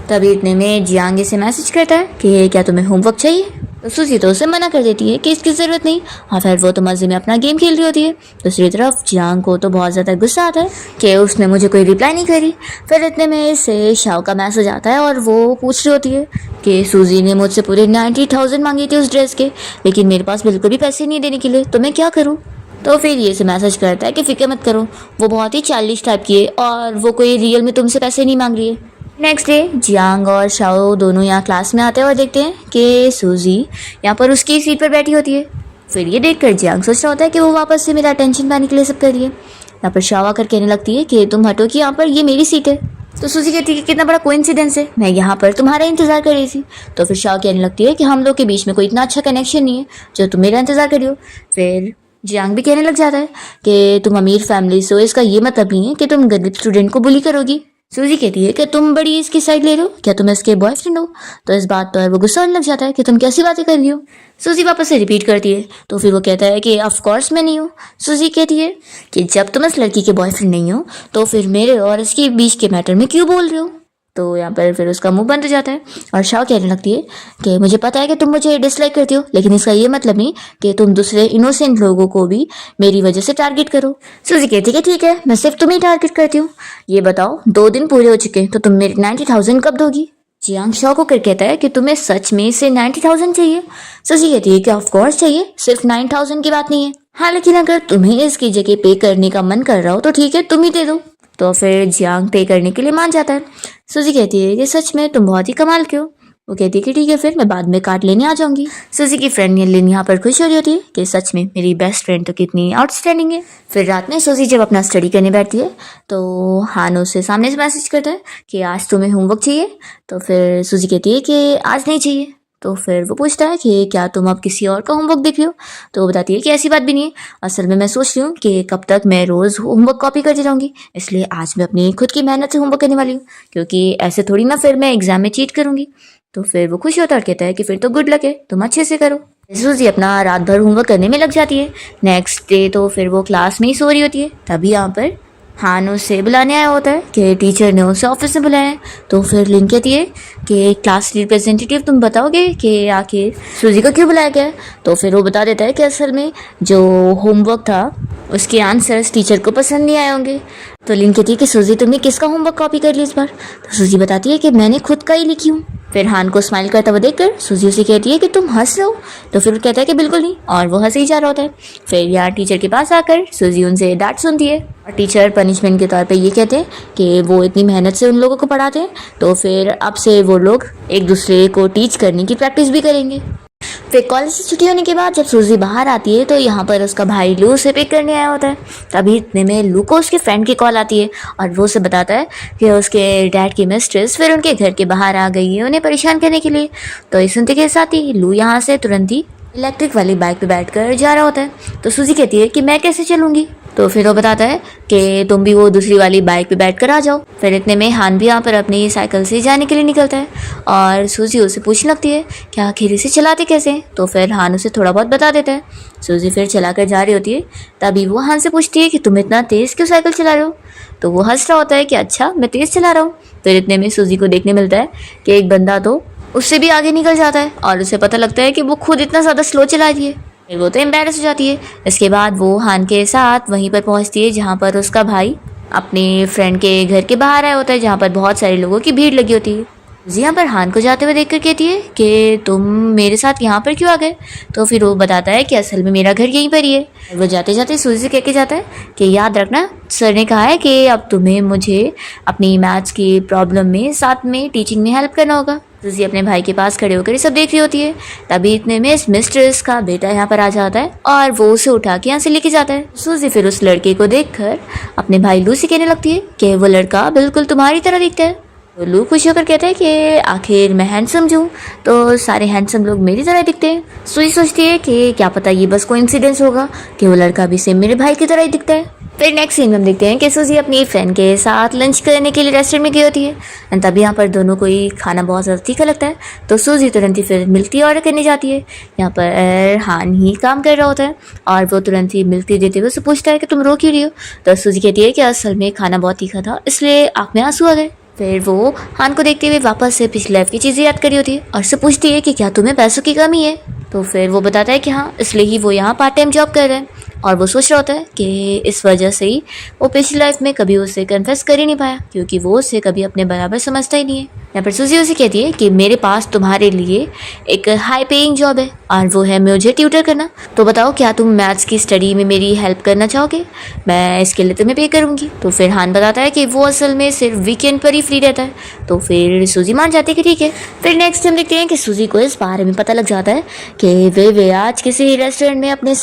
तभी इतने में जियांग से मैसेज करता है कि क्या तुम्हें होमवर्क चाहिए। तो सूजी तो उसे मना कर देती है कि इसकी ज़रूरत नहीं और फिर वो तो मज़े में अपना गेम खेल रही होती है। दूसरी तरफ जियांग को तो बहुत ज़्यादा गुस्सा आता है कि उसने मुझे कोई रिप्लाई नहीं करी। फिर इतने में इससे शाओ का मैसेज आता है और वो पूछ रही होती है कि सूजी ने मुझसे पूरे 90,000 मांगी थी उस ड्रेस के, लेकिन मेरे पास बिल्कुल भी पैसे नहीं देने के लिए, तो मैं क्या करूँ। तो फिर ये से मैसेज करता है कि फिक्र मत करो, वो बहुत ही चाइल्डिश टाइप की है और वो कोई रियल में तुमसे पैसे नहीं मांग रही है। नेक्स्ट डे जियांग और शाओ दोनों यहाँ क्लास में आते हैं और देखते हैं कि सूजी यहाँ पर उसकी सीट पर बैठी होती है। फिर ये देखकर जियांग सोच रहा होता है कि वो वापस से मेरा अटेंशन पाने के लिए सब कर रही है। यहाँ पर शाओ आकर कहने लगती है कि तुम हटो कि यहाँ पर ये मेरी सीट है। तो सूजी कहती है कि कितना बड़ा कोइंसिडेंस है, मैं यहाँ पर तुम्हारा इंतजार कर रही थी। तो फिर शाओ कहने लगती है कि हम लोग के बीच में कोई इतना अच्छा कनेक्शन नहीं है जो तुम मेरा इंतजार कर रही हो। फिर जियांग भी कहने लग जाता है कि तुम अमीर फैमिली से हो, इसका ये मतलब नहीं है कि तुम गरीब स्टूडेंट को बुली करोगी। सूजी कहती है कि तुम बड़ी इसकी साइड ले रहे हो, क्या तुम इसके बॉयफ्रेंड हो। तो इस बात पर वो गुस्सा होने लग जाता है कि तुम कैसी बातें कर रही हो। सूजी वापस से रिपीट करती है तो फिर वो कहता है कि ऑफ कोर्स मैं नहीं हूँ। सूजी कहती है कि जब तुम इस लड़की के बॉयफ्रेंड नहीं हो तो फिर मेरे और इसके बीच के मैटर में क्यों बोल रहे हो। तो यहाँ पर फिर उसका मुंह बंद हो जाता है और शाओ कहने लगती है कि मुझे पता है कि तुम मुझे डिसलाइक करती हो, लेकिन इसका ये मतलब नहीं कि तुम दूसरे इनोसेंट लोगों को भी मेरी वजह से टारगेट करो। सूजी कहती है कि ठीक है, मैं सिर्फ तुम्हें टारगेट करती हूँ। ये बताओ 2 दिन पूरे हो चुके हैं तो तुम मेरे 90,000 कब दोगी। जियांग शॉक होकर कहता है कि तुम्हें सच में इसे 90,000 चाहिए। सुजी कहती है कि ऑफ कोर्स चाहिए, सिर्फ 9,000 की बात नहीं है। हाँ लेकिन अगर तुम्हें इसकी जगह पे करने का मन कर रहा हो तो ठीक है, तुम ही दे दो। तो फिर जियांग पे करने के लिए मान जाता है। सुजी कहती है कि सच में तुम बहुत ही कमाल के हो। वो कहती है कि ठीक है, फिर मैं बाद में कार्ड लेने आ जाऊंगी। सुजी की फ्रेंड लिन यहाँ पर खुश हो रही होती है कि सच में मेरी बेस्ट फ्रेंड तो कितनी आउटस्टैंडिंग है। फिर रात में सुजी जब अपना स्टडी करने बैठती है तो हान उसे सामने से मैसेज करता है कि आज तुम्हें होमवर्क चाहिए। तो फिर सुजी कहती है कि आज नहीं चाहिए। तो फिर वो पूछता है कि क्या तुम अब किसी और का होमवर्क देख रही हो। तो वो बताती है कि ऐसी बात भी नहीं है, असल में मैं सोच रही हूँ कि कब तक मैं रोज़ होमवर्क कॉपी करती रहूँगी, इसलिए आज मैं अपनी खुद की मेहनत से होमवर्क करने वाली हूँ, क्योंकि ऐसे थोड़ी ना फिर मैं एग्जाम में चीट करूँगी। तो फिर वो खुश होता है और कहता है कि फिर तो गुड लक है, तुम अच्छे से करो। सूजी अपना रात भर होमवर्क करने में लग जाती है। नेक्स्ट डे तो फिर वो क्लास में ही सो रही होती है, तभी यहाँ पर हान उसे बुलाने आया होता है कि टीचर ने उसे ऑफिस में बुलाया है। तो फिर लिन कहती है कि क्लास रिप्रेजेंटेटिव तुम बताओगे कि आखिर सूजी को क्यों बुलाया गया है। तो फिर वो बता देता है कि असल में जो होमवर्क था उसके आंसर्स टीचर को पसंद नहीं आए होंगे। तो लिन कहती है कि सूजी तुमने किसका होमवर्क कॉपी कर लिया इस बार। तो सूजी बताती है कि मैंने खुद का ही लिखी हूँ। फिर हान को स्माइल करता हुआ देखकर सूजी उसे कहती है कि तुम हंस रहे हो। तो फिर वो कहता है कि बिल्कुल नहीं, और वो हंस ही जा रहा होता है। फिर यार टीचर के पास आकर सूजी उनसे डांट सुनती है और टीचर पनिशमेंट के तौर पे ये कहते हैं कि वो इतनी मेहनत से उन लोगों को पढ़ाते हैं, तो फिर अब से वो लोग एक दूसरे को टीच करने की प्रैक्टिस भी करेंगे। फिर कॉलेज से छुट्टी होने के बाद जब सूजी बाहर आती है तो यहाँ पर उसका भाई लू उसे पिक करने आया होता है। तभी इतने में लू को उसके फ्रेंड की कॉल आती है और वो उसे बताता है कि उसके डैड की मिस्ट्रेस फिर उनके घर के बाहर आ गई है उन्हें परेशान करने के लिए। तो ये सुनते के साथ ही लू यहाँ से तुरंत ही इलेक्ट्रिक वाली बाइक पे बैठकर जा रहा होता है। तो सूजी कहती है कि मैं कैसे चलूँगी। तो फिर वो बताता है कि तुम भी वो दूसरी वाली बाइक पे बैठकर आ जाओ। फिर इतने में हान भी यहाँ पर अपनी साइकिल से जाने के लिए निकलता है और सूजी उसे पूछने लगती है कि आखिर इसे चलाते कैसे हैं। तो फिर हान उसे थोड़ा बहुत बता देता है। सूजी फिर चलाकर जा रही होती है, तभी वो हान से पूछती है कि तुम इतना तेज़ क्यों साइकिल चला रहे हो। तो वो हंस रहा होता है कि अच्छा मैं तेज़ चला रहा हूँ। फिर इतने में सूजी को देखने मिलता है कि एक बंदा तो उससे भी आगे निकल जाता है और उसे पता लगता है कि वो खुद इतना ज़्यादा स्लो चला रही है। फिर वो तो एम्बेरस हो जाती है। इसके बाद वो हान के साथ वहीं पर पहुंचती है जहां पर उसका भाई अपने फ्रेंड के घर के बाहर आया होता है, जहां पर बहुत सारे लोगों की भीड़ लगी होती है। जी यहाँ पर हान को जाते हुए देखकर कहती है कि तुम मेरे साथ यहाँ पर क्यों आ गए। तो फिर वो बताता है कि असल में मेरा घर यहीं पर ही है। वो जाते जाते सूजी से कह के जाता है कि याद रखना, सर ने कहा है कि अब तुम्हें मुझे अपनी मैथ्स की प्रॉब्लम में साथ में टीचिंग में हेल्प करना होगा। सूजी अपने भाई के पास खड़े होकर ये सब देख रही होती है। तभी इतने में इस मिस्ट्रेस का बेटा यहाँ पर आ जाता है और वो उसे उठा के यहाँ से लेके जाता है। सूजी फिर उस लड़के को देखकर अपने भाई लू से कहने लगती है कि वो लड़का बिल्कुल तुम्हारी तरह दिखता है। तो लू खुश होकर कहता है कि आखिर मैं हैंडसम हूँ तो सारे हैंडसम लोग मेरी तरह दिखते हैं। सूजी सोचती है कि क्या पता ये बस कोइंसिडेंस होगा कि वो लड़का भी सेम मेरे भाई की तरह ही दिखता है। फिर नेक्स्ट सीन में हम देखते हैं कि सूजी अपनी फ्रेंड के साथ लंच करने के लिए रेस्टोरेंट में गई होती है एंड तभी यहाँ पर दोनों को ही खाना बहुत ज़्यादा तीखा लगता है। तो सूजी तुरंत ही फिर मिल्क ऑर्डर करने जाती है। यहाँ पर हान ही काम कर रहा होता है और वो तुरंत ही मिल्क देते हुए उससे पूछता है कि तुम रो क्यों रही हो। तो सूजी कहती है कि असल में खाना बहुत तीखा था इसलिए आँख में आंसू आ गए। फिर वो हान को देखते हुए वापस से पिछली लाइफ की चीज़ें याद करी होती है और उससे पूछती है कि क्या तुम्हें पैसों की कमी है। तो फिर वो बताता है कि हाँ, इसलिए ही वो यहाँ पार्ट टाइम जॉब कर रहे हैं और वो सोच रहा होता है कि इस वजह से ही वो पिछली लाइफ में कभी उसे कन्फेस कर ही नहीं पाया क्योंकि वो उसे कभी अपने बराबर समझता ही नहीं है। यहाँ पर सूजी उसे कहती है कि मेरे पास तुम्हारे लिए एक हाई पेइंग जॉब है और वो है मुझे ट्यूटर करना। तो बताओ क्या तुम मैथ्स की स्टडी में मेरी हेल्प करना चाहोगे, मैं इसके लिए तुम्हें पे करूँगी। तो फिर हान बताता है कि वो असल में सिर्फ वीकेंड पर ही फ्री रहता है। तो फिर सूजी मान जाती है कि ठीक है। फिर नेक्स्ट हम देखते हैं कि सूजी को इस बारे में पता लग जाता है कि वे आज किसी रेस्टोरेंट में अपने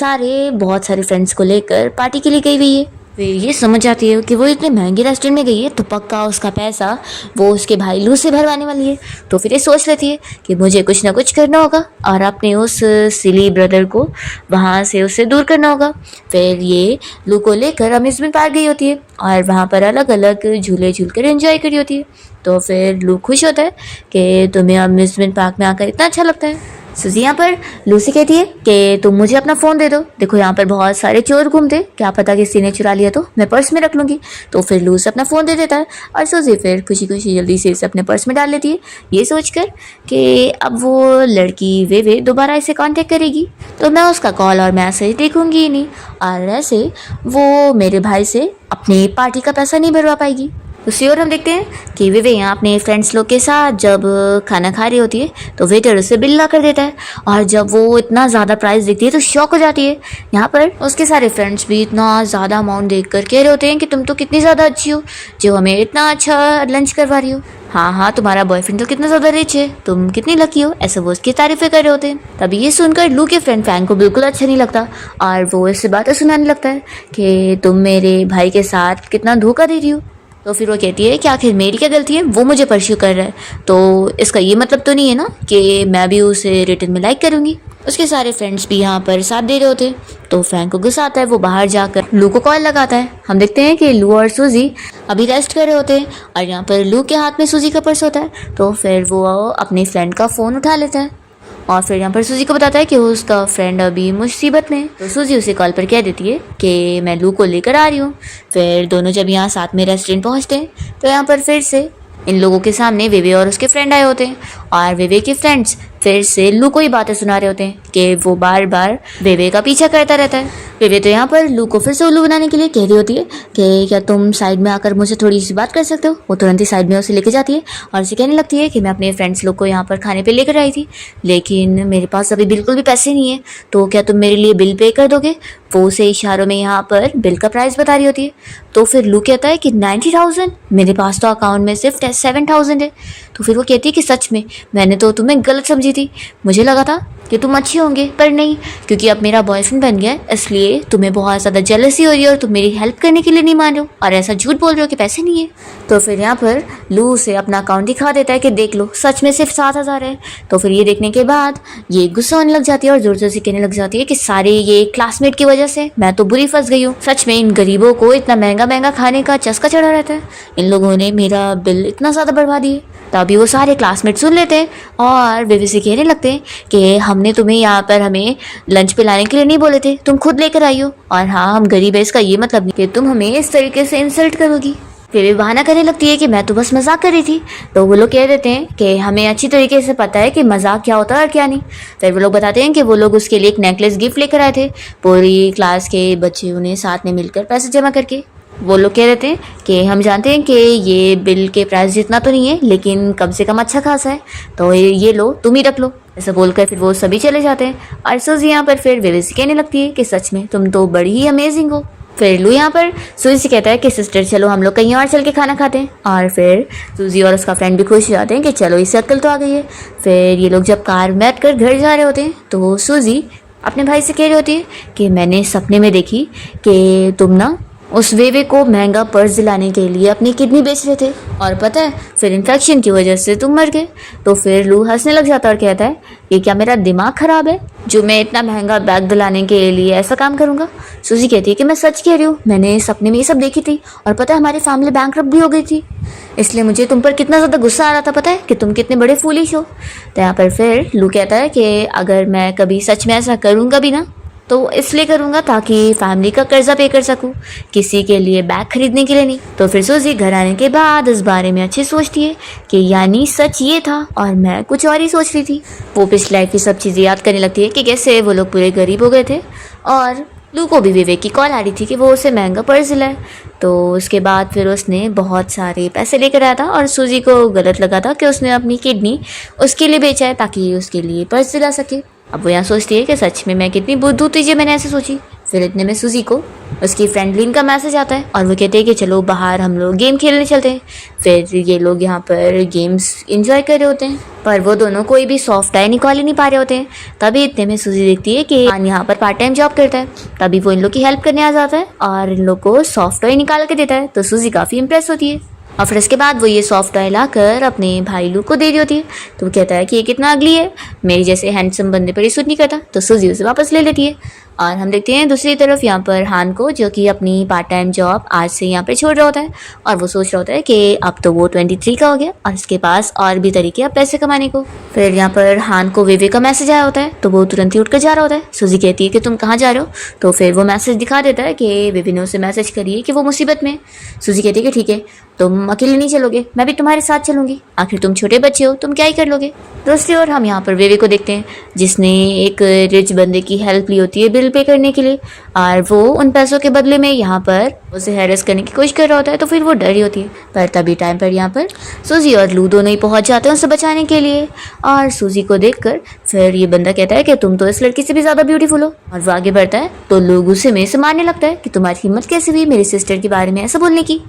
बहुत सारे फ्रेंड्स को लेकर पार्टी के लिए गई हुई है। फिर ये समझ जाती है कि वो इतने महंगे रेस्टोरेंट में गई है तो पक्का उसका पैसा वो उसके भाई लू से भरवाने वाली है। तो फिर ये सोच लेती है कि मुझे कुछ ना कुछ करना होगा और अपने उस सिली ब्रदर को वहाँ से उससे दूर करना होगा। फिर ये लू को लेकर अम्यूजमेंट पार्क गई होती है और वहाँ पर अलग अलग झूले झूल कर एंजॉय करी होती है। तो फिर लू खुश होता है कि तुम्हें अम्यूजमेंट पार्क में आकर इतना अच्छा लगता है। सूजी यहाँ पर लूसी कहती है कि तुम मुझे अपना फ़ोन दे दो, देखो यहाँ पर बहुत सारे चोर घूमते, क्या पता किसी ने चुरा लिया तो मैं पर्स में रख लूँगी। तो फिर लूस अपना फ़ोन दे देता है और सूजी फिर खुशी खुशी जल्दी से इसे अपने पर्स में डाल लेती है, ये सोचकर कि अब वो लड़की वे दोबारा इसे कांटेक्ट करेगी तो मैं उसका कॉल और मैसेज देखूँगी ही नहीं और ऐसे वो मेरे भाई से अपनी पार्टी का पैसा नहीं भरवा पाएगी। दूसरी ओर हम देखते हैं कि वे यहाँ अपने फ्रेंड्स लोग के साथ जब खाना खा रही होती है तो वेटर उसे बिल ला कर देता है, और जब वो इतना ज़्यादा प्राइस देखती है तो शॉक हो जाती है। यहाँ पर उसके सारे फ्रेंड्स भी इतना ज़्यादा अमाउंट देख कर कह रहे होते हैं कि तुम तो कितनी ज़्यादा अच्छी हो जो हमें इतना अच्छा लंच करवा रही हो। हाँ हाँ, तुम्हारा बॉयफ्रेंड तो कितना ज़्यादा रिच है, तुम कितनी लकी हो, ऐसे वो उसकी तारीफें कर रहे होते हैं। तभी ये सुनकर लू के फ्रेंड फैंग को बिल्कुल अच्छा नहीं लगता और वो इससे बातें सुनाने लगता है कि तुम मेरे भाई के साथ कितना धोखा दे रही हो। तो फिर वो कहती है कि आखिर मेरी क्या गलती है, वो मुझे परस्यू कर रहा है, तो इसका ये मतलब तो नहीं है ना कि मैं भी उसे रिटर्न में लाइक करूँगी। उसके सारे फ्रेंड्स भी यहाँ पर साथ दे रहे होते। तो फैंग को गुस्सा आता है, वो बाहर जाकर लू को कॉल लगाता है। हम देखते हैं कि लू और सूजी अभी रेस्ट कर रहे होते हैं और यहाँ पर लू के हाथ में सूजी का पर्स होता है। तो फिर वो अपने फ्रेंड का फ़ोन उठा लेता है और फिर यहाँ पर सूजी को बताता है कि उसका फ्रेंड अभी मुसीबत में है। तो सूजी उसे कॉल पर कह देती है कि मैं लू को लेकर आ रही हूँ। फिर दोनों जब यहाँ साथ में रेस्टोरेंट पहुँचते हैं तो यहाँ पर फिर से इन लोगों के सामने वेवे और उसके फ्रेंड आए होते हैं और वेवे के फ्रेंड्स फिर से लू को ही बातें सुना रहे होते हैं कि वो बार बार वेवे का पीछा करता रहता है। वेवे तो यहाँ पर लू को फिर से उल्लू बनाने के लिए कह रही होती है कि क्या तुम साइड में आकर मुझे थोड़ी सी बात कर सकते हो। वो तुरंत ही साइड में उसे लेके जाती है और उसे कहने लगती है कि मैं अपने फ्रेंड्स लोग को यहाँ पर खाने पे लेकर आई थी, लेकिन मेरे पास अभी बिल्कुल भी पैसे नहीं है, तो क्या तुम मेरे लिए बिल पे कर दोगे। वो उसे इशारों में यहाँ पर बिल का प्राइस बता रही होती है। तो फिर लू कहता है कि 90,000, मेरे पास तो अकाउंट में सिर्फ 7,000 है। तो फिर वो कहती है कि सच में मैंने तो तुम्हें गलत समझी थी, मुझे लगा था कि तुम अच्छे होंगे, पर नहीं, क्योंकि अब मेरा बॉयफ्रेंड बन गया है इसलिए तुम्हें बहुत ज़्यादा जेलसी हो रही है और तुम मेरी हेल्प करने के लिए नहीं मान रहे हो और ऐसा झूठ बोल रहे हो कि पैसे नहीं है। तो फिर यहाँ पर लू उसे अपना अकाउंट दिखा देता है कि देख लो सच में सिर्फ 7,000 है। तो फिर ये देखने के बाद ये गुस्सा होने लग जाती है और जोर जोर से कहने लग जाती है कि सारे ये क्लासमेट की वजह से मैं तो बुरी फंस गई हूँ। सच में इन गरीबों को इतना महंगा महंगा खाने का चस्का चढ़ा रहता है, इन लोगों ने मेरा बिल इतना ज़्यादा बढ़वा दिए। तभी वो सारे क्लासमेट सुन लेते हैं और वे से कहने लगते हैं कि हमने तुम्हें यहाँ पर हमें लंच पे लाने के लिए नहीं बोले थे, तुम खुद लेकर आई हो, और हाँ हम गरीब है इसका ये मतलब नहीं कि तुम हमें इस तरीके से इंसल्ट करोगी। फिर भी बहाना करने लगती है कि मैं तो बस मजाक कर रही थी। तो वो लोग कह देते हैं कि हमें अच्छी तरीके से पता है कि मजाक क्या होता है और क्या नहीं। फिर वो लोग बताते हैं कि वो लोग उसके लिए एक नेकलेस गिफ्ट लेकर आए थे, पूरी क्लास के बच्चे उन्हें साथ में मिलकर पैसे जमा करके। वो लोग कह देते हैं कि हम जानते हैं कि ये बिल के प्राइस जितना तो नहीं है, लेकिन कम से कम अच्छा खासा है, तो ये लो तुम ही रख लो। ऐसा बोलकर फिर वो सभी चले जाते हैं और सूजी यहाँ पर फिर वेवे से कहने लगती है कि सच में तुम तो बड़ी ही अमेजिंग हो। फिर लू यहाँ पर सूजी से कहता है कि सिस्टर चलो हम लोग कहीं और चल के खाना खाते हैं, और फिर सूजी और उसका फ्रेंड भी खुश हो जाते हैं कि चलो इससे अक्ल तो आ गई है। फिर ये लोग जब कार में बैठ कर घर जा रहे होते हैं तो सूजी अपने भाई से कह रही होती है कि मैंने सपने में देखी कि तुम ना उस वेवे को महंगा पर्स दिलाने के लिए अपनी किडनी बेच रहे थे, और पता है फिर इन्फेक्शन की वजह से तुम मर गए। तो फिर लू हंसने लग जाता है और कहता है कि क्या मेरा दिमाग खराब है जो मैं इतना महंगा बैग दिलाने के लिए ऐसा काम करूँगा। सूजी कहती है कि मैं सच कह रही हूँ, मैंने सपने में ये सब देखी थी, और पता है हमारी फैमिली बैंकरप्ट भी हो गई थी, इसलिए मुझे तुम पर कितना ज़्यादा गुस्सा आ रहा था, पता है कि तुम कितने बड़े फूलिश हो। तो यहाँ पर फिर लू कहता है कि अगर मैं कभी सच में ऐसा करूँगा भी ना तो इसलिए करूँगा ताकि फैमिली का कर्जा पे कर सकूँ, किसी के लिए बैग खरीदने के लिए नहीं। तो फिर सूजी घर आने के बाद इस बारे में अच्छे सोचती है कि यानी सच ये था और मैं कुछ और ही सोच रही थी। वो पिछली लाइफ की सब चीज़ें याद करने लगती है कि कैसे वो लोग पूरे गरीब हो गए थे, और लू को भी विवेक की कॉल आ रही थी कि वो उसे महंगा पर्स दिलाए। तो उसके बाद फिर उसने बहुत सारे पैसे लेकर आया था और सूजी को गलत लगा था कि उसने अपनी किडनी उसके लिए बेचा है ताकि उसके लिए पर्स दिला सके। अब वो यहाँ सोचती है कि सच में मैं कितनी बुद्धू थी जो मैंने ऐसे सोची। फिर इतने में सूजी को उसकी फ्रेंड लिन का मैसेज आता है और वो कहते हैं कि चलो बाहर हम लोग गेम खेलने चलते हैं। फिर ये लोग यहाँ पर गेम्स एंजॉय कर रहे होते हैं, पर वो दोनों कोई भी सॉफ्ट टाई निकाल ही नहीं पा रहे होते हैं। तभी इतने में सूजी देखती है कि आन यहाँ पर पार्ट टाइम जॉब करता है, तभी वो इन लोग की हेल्प करने आ जाता है और इन लोग को सॉफ्ट टॉय निकाल के देता है। तो सूजी काफ़ी इंप्रेस होती है और फिर इसके बाद वो ये सॉफ्ट टॉय लाकर अपने भाई लू को दे रही होती है। तो वो कहता है कि ये कितना अगली है, मेरी जैसे हैंडसम बंदे पर ही सूट नहीं करता। तो सूजी उसे वापस ले लेती है और हम देखते हैं दूसरी तरफ यहाँ पर हान को, जो कि अपनी पार्ट टाइम जॉब आज से यहाँ पर छोड़ रहा होता है और वो सोच रहा होता है कि अब तो वो 23 का हो गया और इसके पास और भी तरीके हैं पैसे कमाने को। फिर यहाँ पर हान को वेवे का मैसेज आया होता है तो वो तुरंत ही उठकर जा रहा होता है। सूजी कहती है कि तुम कहाँ जा रहे हो, तो फिर वो मैसेज दिखा देता है कि वेवे ने उसे मैसेज करी है कि वो मुसीबत में। सूजी कहती है कि ठीक है, तुम अकेले नहीं चलोगे, मैं भी तुम्हारे साथ चलूंगी, आखिर तुम छोटे बच्चे हो, तुम क्या ही कर लोगे। दूसरी ओर हम यहाँ पर वेवे को देखते हैं, जिसने एक रिच बंदे की हेल्प ली होती है बिल पे करने के लिए, और वो उन पैसों के बदले में यहाँ पर उसे हैरेस करने की कोशिश कर रहा होता है। तो फिर वो डरी होती है, पर तभी टाइम पर यहाँ पर सूजी और लू दोनों ही पहुंच जाते हैं उसे बचाने के लिए। और सूजी को देखकर फिर ये बंदा कहता है कि तुम तो इस लड़की से भी ज्यादा ब्यूटीफुल हो, और वो आगे बढ़ता है तो लू गुस्से में से मारने लगता है कि तुम्हारी हिम्मत कैसे हुई मेरी सिस्टर के बारे में ऐसा बोलने की।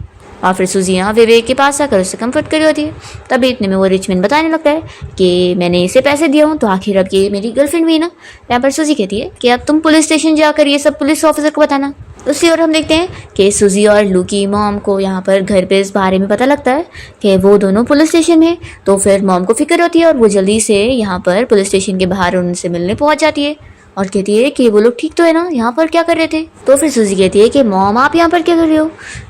और फिर सूजी यहाँ विवेक के पास आकर उससे कंफर्ट कर रही होती है। तभी इतने में वो रिचमैन बताने लगता है कि मैंने इसे पैसे दिया हूँ तो आखिर अब ये मेरी गर्लफ्रेंड भी ना। यहाँ पर सूजी कहती है कि अब तुम पुलिस स्टेशन जाकर ये सब पुलिस ऑफिसर को बताना। दूसरी ओर हम देखते हैं कि सूजी और लू की मॉम को यहाँ पर घर पे इस बारे में पता लगता है कि वो दोनों पुलिस स्टेशन में। तो फिर मॉम को फिक्र होती है और वो जल्दी से यहाँ पर पुलिस स्टेशन के बाहर उनसे मिलने पहुंच जाती है और कहती है कि वो लोग ठीक तो है ना, यहाँ पर क्या कर रहे थे। तो फिर सूजी कहती है कि मॉम आप यहाँ पर क्या कर रहे हो।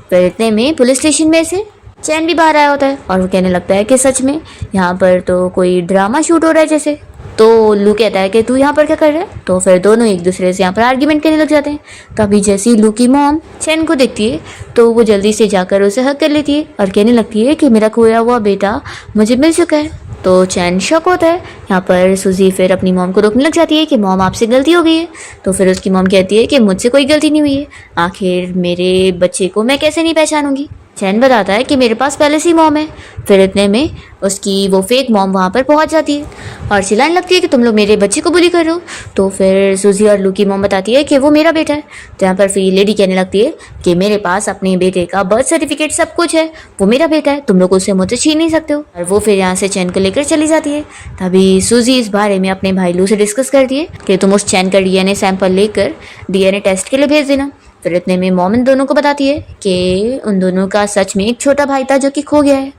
फिर इतने में पुलिस स्टेशन में से चैन भी बाहर आया होता है और वो कहने लगता है कि सच में यहाँ पर तो कोई ड्रामा शूट हो रहा है जैसे। तो लू कहता है कि तू यहाँ पर क्या कर रहा है। तो फिर दोनों एक दूसरे से यहाँ पर आर्ग्यूमेंट करने लग जाते हैं। तभी जैसे ही लू की मॉम चैन को देखती है तो वो जल्दी से जाकर उसे हक कर लेती है और कहने लगती है कि मेरा खोया हुआ बेटा मुझे मिल चुका है। तो चैन शॉक होता है। यहाँ पर सूजी फिर अपनी मॉम को रोकने लग जाती है कि मॉम आपसे गलती हो गई है। तो फिर उसकी मॉम कहती है कि मुझसे कोई गलती नहीं हुई है, आखिर मेरे बच्चे को मैं कैसे नहीं पहचानूंगी। चैन बताता है कि मेरे पास पहले से ही मॉम है। फिर इतने में उसकी वो फेक मॉम वहाँ पर पहुँच जाती है और चिल्लाने लगती है कि तुम लोग मेरे बच्चे को बुली कर रहे हो। तो फिर सूजी और लू की मॉम बताती है कि वो मेरा बेटा है। तो यहाँ पर फिर लेडी कहने लगती है कि मेरे पास अपने बेटे का बर्थ सर्टिफिकेट सब कुछ है, वो मेरा बेटा है, तुम लोग उसे मुझसे छीन नहीं सकते हो। और वो फिर यहाँ से चैन को लेकर चली जाती है। तभी सूजी इस बारे में अपने भाई लू से डिस्कस करती है कि तुम उस चैन का डीएनए सैंपल लेकर डीएनए टेस्ट के लिए भेज देना। फिर इतने में मॉम इन दोनों को बताती है कि उन दोनों का सच में एक छोटा भाई था जो कि खो गया है।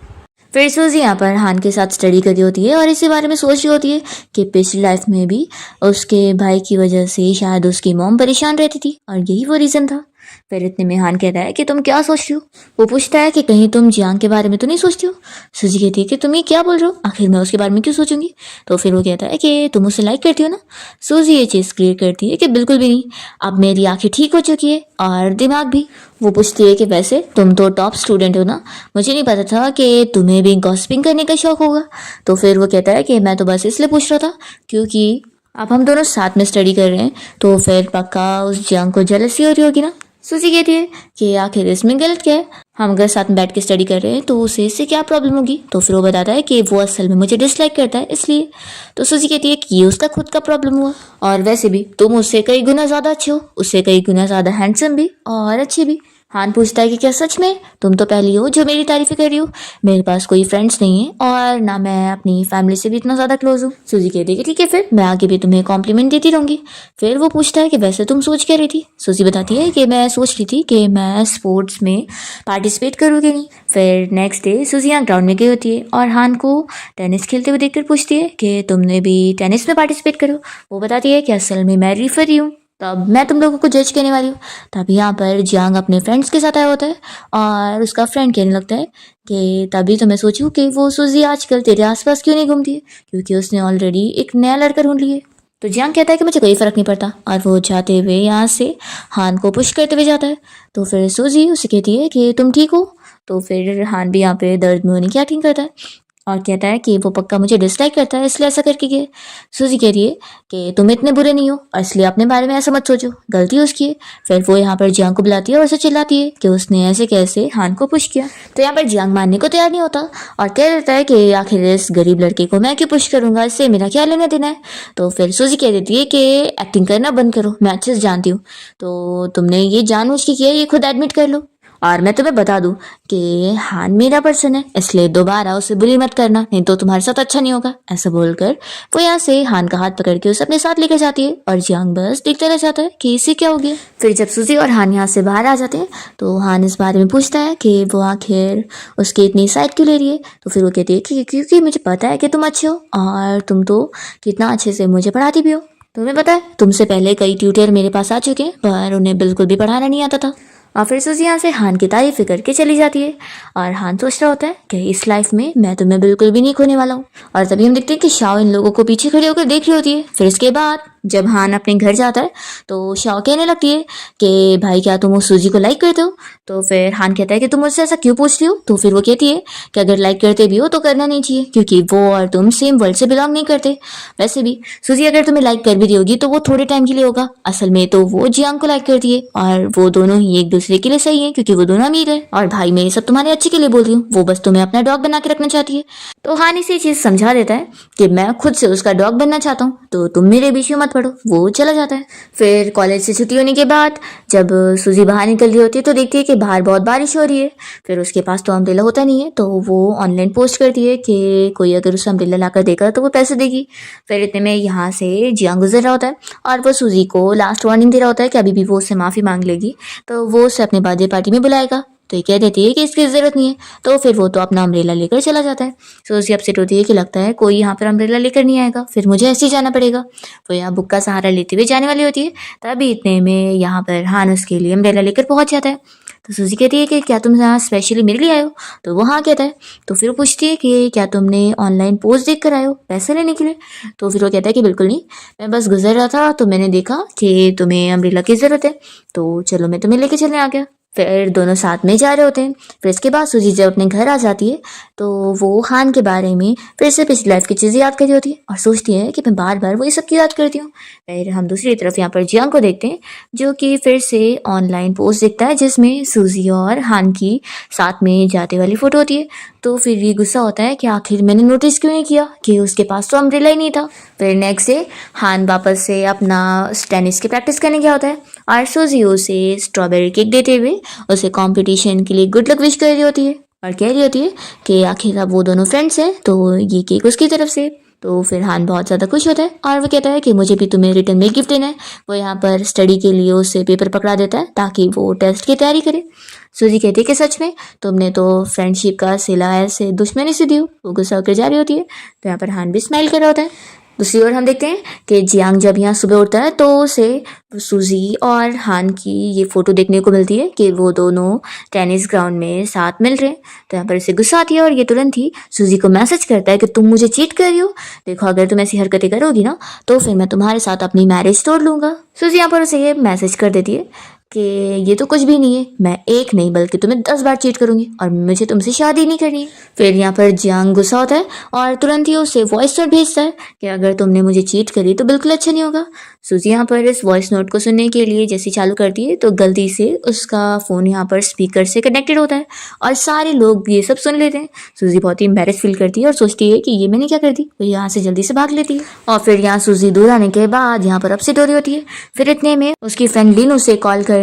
फिर सूजी यहाँ पर हान के साथ स्टडी कर रही होती है और इसी बारे में सोच रही होती है कि पिछली लाइफ में भी उसके भाई की वजह से शायद उसकी मॉम परेशान रहती थी और यही वो रीज़न था। फिर इतने में हान कहता है कि तुम क्या सोच रही हो। वो पूछता है कि कहीं तुम जियांग के बारे में तो नहीं सोचती हो। सूजी कहती है कि तुम ये क्या बोल रहे हो, आखिर मैं उसके बारे में क्यों सोचूंगी। तो फिर वो कहता है कि तुम उसे लाइक करती हो ना। सूजी ये चीज़ क्लियर करती है कि बिल्कुल भी नहीं, अब मेरी आंखें ठीक हो चुकी है और दिमाग भी। वो पूछती है कि वैसे तुम तो टॉप स्टूडेंट हो ना, मुझे नहीं पता था कि तुम्हें भी गॉसिपिंग करने का शौक होगा। तो फिर वो कहता है कि मैं तो बस इसलिए पूछ रहा था क्योंकि अब हम दोनों साथ में स्टडी कर रहे हैं तो फिर पक्का उस जियांग को जेलसी हो रही होगी ना। सूजी कहती है कि आखिर इसमें गलत क्या है, हम अगर साथ में बैठ के स्टडी कर रहे हैं तो उसे इससे क्या प्रॉब्लम होगी। तो फिर वो बताता है कि वो असल में मुझे डिसलाइक करता है इसलिए। तो सूजी कहती है कि ये उसका खुद का प्रॉब्लम हुआ, और वैसे भी तुम उससे कई गुना ज़्यादा अच्छे हो, उससे कई गुना ज़्यादा हैंडसम भी और अच्छे भी। हान पूछता है कि क्या सच में तुम तो पहली हो जो मेरी तारीफें कर रही हो। मेरे पास कोई फ्रेंड्स नहीं है और ना मैं अपनी फैमिली से भी इतना ज़्यादा क्लोज हूँ। सूजी कहती है कि ठीक है, फिर मैं आगे भी तुम्हें कॉम्प्लीमेंट देती रहूँगी। फिर वो पूछता है कि वैसे तुम सोच क्या रही थी। सूजी बताती है कि मैं सोच रही थी कि मैं स्पोर्ट्स में पार्टिसिपेट करूँ कि नहीं। फिर नेक्स्ट डे सूजी यहाँ ग्राउंड में गई होती है और हान को टेनिस खेलते हुए देखकर पूछती है कि तुमने भी टेनिस में पार्टिसिपेट करो। वो बताती है कि असल में मैं रेफरी हूँ, तब मैं तुम लोगों को जज करने वाली हूँ। तभी यहाँ पर जियांग अपने फ्रेंड्स के साथ आया होता है और उसका फ्रेंड कहने लगता है कि तभी तो मैं सोची हूँ कि वो सूजी आजकल तेरे आसपास क्यों नहीं घूमती है, क्योंकि उसने ऑलरेडी एक नया लड़का ढूंढ लिया है। तो जियांग कहता है कि मुझे कोई फ़र्क नहीं पड़ता और वो जाते हुए यहाँ से हान को पुश करते हुए जाता है। तो फिर सूजी उसे कहती है कि तुम ठीक हो। तो फिर हान भी यहाँ पे दर्द में होने की एक्टिंग करता है और कहता है कि वो पक्का मुझे डिसलाइक करता है इसलिए ऐसा करके गया। सूजी कह रही है कि तुम इतने बुरे नहीं हो और इसलिए अपने बारे में ऐसा मत सोचो, गलती उसकी है। फिर वो यहाँ पर जियांग को बुलाती है और उसे चिल्लाती है कि उसने ऐसे कैसे हान को पुश किया। तो यहाँ पर जियांग मानने को तैयार नहीं होता और कह देता है कि आखिर इस गरीब लड़के को मैं क्यों पुश करूंगा, इससे मेरा क्या लेना देना है। तो फिर सूजी कह देती है कि एक्टिंग करना बंद करो, मैं अच्छे से जानती हूँ, तो तुमने ये जानबूझ के किया, ये खुद एडमिट कर लो। और मैं तुम्हें बता दूं कि हान मेरा पर्सन है, इसलिए दोबारा उसे बुली मत करना, नहीं तो तुम्हारे साथ अच्छा नहीं होगा। ऐसा बोलकर वो यहाँ से हान का हाथ पकड़ के उसे अपने साथ लेकर जाती है और जियांग बस देखता रह जाता है कि इसे क्या हो गया। फिर जब सूजी और हान यहाँ से बाहर आ जाते हैं तो हान इस बारे में पूछता है कि वो आखिर उसकी इतनी साइड क्यों ले रही है। तो फिर वो कहती है कि क्योंकि मुझे पता है कि तुम अच्छे हो और तुम तो कितना अच्छे से मुझे पढ़ाती भी हो। तुम्हें पता है तुमसे पहले कई ट्यूटर मेरे पास आ चुके हैं पर उन्हें बिल्कुल भी पढ़ाना नहीं आता था। और फिर सूजी यहाँ से हान की तारीफ करके चली जाती है और हान सोच रहा होता है कि इस लाइफ में मैं तुम्हें बिल्कुल भी नहीं खोने वाला हूँ। और तभी हम देखते हैं कि शाओ इन लोगों को पीछे खड़े होकर देख रही होती है। फिर इसके बाद जब हान अपने घर जाता है तो शाओ कहने लगती है कि भाई क्या तुम उस सूजी को लाइक करते हो। तो फिर हान कहता है कि तुम मुझसे ऐसा क्यों पूछती हो। तो फिर वो कहती है कि अगर लाइक करते भी हो तो करना नहीं चाहिए, क्योंकि वो और तुम सेम वर्ल्ड से बिलोंग नहीं करते। वैसे भी सूजी अगर तुम्हें लाइक कर भी दी होगी तो वो थोड़े टाइम के लिए होगा, असल में तो वो जियांग को लाइक करती है और वो दोनों ही एक दूसरे के लिए सही है, क्योंकि वो दोनों अमीर है। और भाई मैं ये सब तुम्हारे अच्छे के लिए बोल रही हूँ, वो बस तुम्हें अपना डॉग बना के रखना चाहती है। तो हान इसे चीज समझा देता है कि मैं खुद से उसका डॉग बनना चाहता हूँ, तो तुम मेरे बीच में मत पड़ो। वो चला जाता है। फिर कॉलेज से छुट्टी होने के बाद जब सूजी बाहर निकल रही होती है तो देखती है कि बाहर बहुत बारिश हो रही है। फिर उसके पास तो अम्ब्रेला होता नहीं है, तो वो ऑनलाइन पोस्ट करती है कि कोई अगर उसे अम्ब्रेला लाकर देगा तो वो पैसे देगी। फिर इतने में यहाँ से जियांग गुजर रहा होता है और वो सूजी को लास्ट वार्निंग दे रहा होता है कि अभी भी वो उससे माफ़ी मांग लेगी तो वो उसे अपने बर्थडे पार्टी में बुलाएगा। तो ये कह देती है कि इसकी ज़रूरत नहीं है। तो फिर वो तो अपना अम्ब्रेला लेकर चला जाता है। सूजी अपसेट होती है कि लगता है कोई यहाँ पर अम्ब्रेला लेकर नहीं आएगा, फिर मुझे ऐसे ही जाना पड़ेगा। वो यहाँ बुक का सहारा लेते हुए जाने वाली होती है, तभी इतने में यहाँ पर हान उसके लिए अम्ब्रेला लेकर पहुंच जाता है। तो सूजी कहती है कि क्या तुम यहाँ स्पेशली मेरे लिए आए हो। तो वो हाँ कहता है। तो फिर वो पूछती है कि क्या तुमने ऑनलाइन पोस्ट देख कर आए हो पैसे लेने के लिए। तो फिर वो कहता है कि बिल्कुल नहीं, मैं बस गुजर रहा था तो मैंने देखा कि तुम्हें अम्ब्रेला की ज़रूरत है, तो चलो मैं तुम्हें लेके चलने आ गया। फिर दोनों साथ में जा रहे होते हैं। फिर इसके बाद सूजी जब अपने घर आ जाती है तो वो हान के बारे में फिर से पिछली लाइफ की चीज़ें याद कर रही होती है और सोचती है कि मैं बार बार वही सब क्यों याद करती हूँ। फिर हम दूसरी तरफ यहाँ पर जियांग को देखते हैं, जो कि फिर से ऑनलाइन पोस्ट देखता है जिसमें सूजी और हान की साथ में जाते वाली फोटो होती है। तो फिर ये गुस्सा होता है कि आखिर मैंने नोटिस क्यों नहीं किया कि उसके पास तो अम्ब्रेला ही नहीं था। फिर नेक्स्ट डे हान वापस से अपना टेनिस की प्रैक्टिस करने गया होता है और सूजी उसे स्ट्रॉबेरी केक देते हुए उसे कंपटीशन के लिए गुड लक विश कर रही होती है और कह रही होती है कि आखिर अब वो दोनों फ्रेंड्स हैं तो ये केक उसकी तरफ से। तो फिर हान बहुत ज़्यादा खुश होता है और वो कहता है कि मुझे भी तुम्हें रिटर्न में गिफ्ट देना है। वो यहाँ पर स्टडी के लिए उससे पेपर पकड़ा देता है ताकि वो टेस्ट की तैयारी करे। सूजी कहती है कि सच में तुमने तो फ्रेंडशिप का सिला ऐसे दुश्मनी से दी हो। वो गुस्सा होकर जा रही होती है। तो यहाँ पर हान भी स्माइल कर रहा होता है। दूसरी ओर हम देखते हैं कि जियांग जब यहाँ सुबह उठता है तो उसे सूजी और हान की ये फोटो देखने को मिलती है कि वो दोनों टेनिस ग्राउंड में साथ मिल रहे हैं। तो यहाँ पर इसे गुस्सा आती है और ये तुरंत ही सूजी को मैसेज करता है कि तुम मुझे चीट कर रही हो, देखो अगर तुम ऐसी हरकतें करोगी ना तो फिर मैं तुम्हारे साथ अपनी मैरिज तोड़ लूँगा। सूजी यहाँ पर उसे ये मैसेज कर देती है कि ये तो कुछ भी नहीं है, मैं एक नहीं बल्कि तुम्हें 10 बार चीट करूंगी और मुझे तुमसे शादी नहीं करनी है। फिर यहाँ पर जियांग गुस्सा होता है और तुरंत ही उसे वॉइस नोट भेजता है कि अगर तुमने मुझे चीट करी तो बिल्कुल अच्छा नहीं होगा। सूजी यहाँ पर इस वॉइस नोट को सुनने के लिए जैसे चालू करती है तो गलती से उसका फ़ोन यहाँ पर स्पीकर से कनेक्टेड होता है और सारे लोग ये सब सुन लेते हैं। सूजी बहुत ही एम्बेरस फील करती है और सोचती है कि ये मैंने क्या कर दी। वो यहाँ से जल्दी से भाग लेती है और फिर यहाँ सूजी दूर आने के बाद यहाँ पर अपसेट हो रही होती है। फिर इतने में उसकी फ्रेंड लिन उसे कॉल करके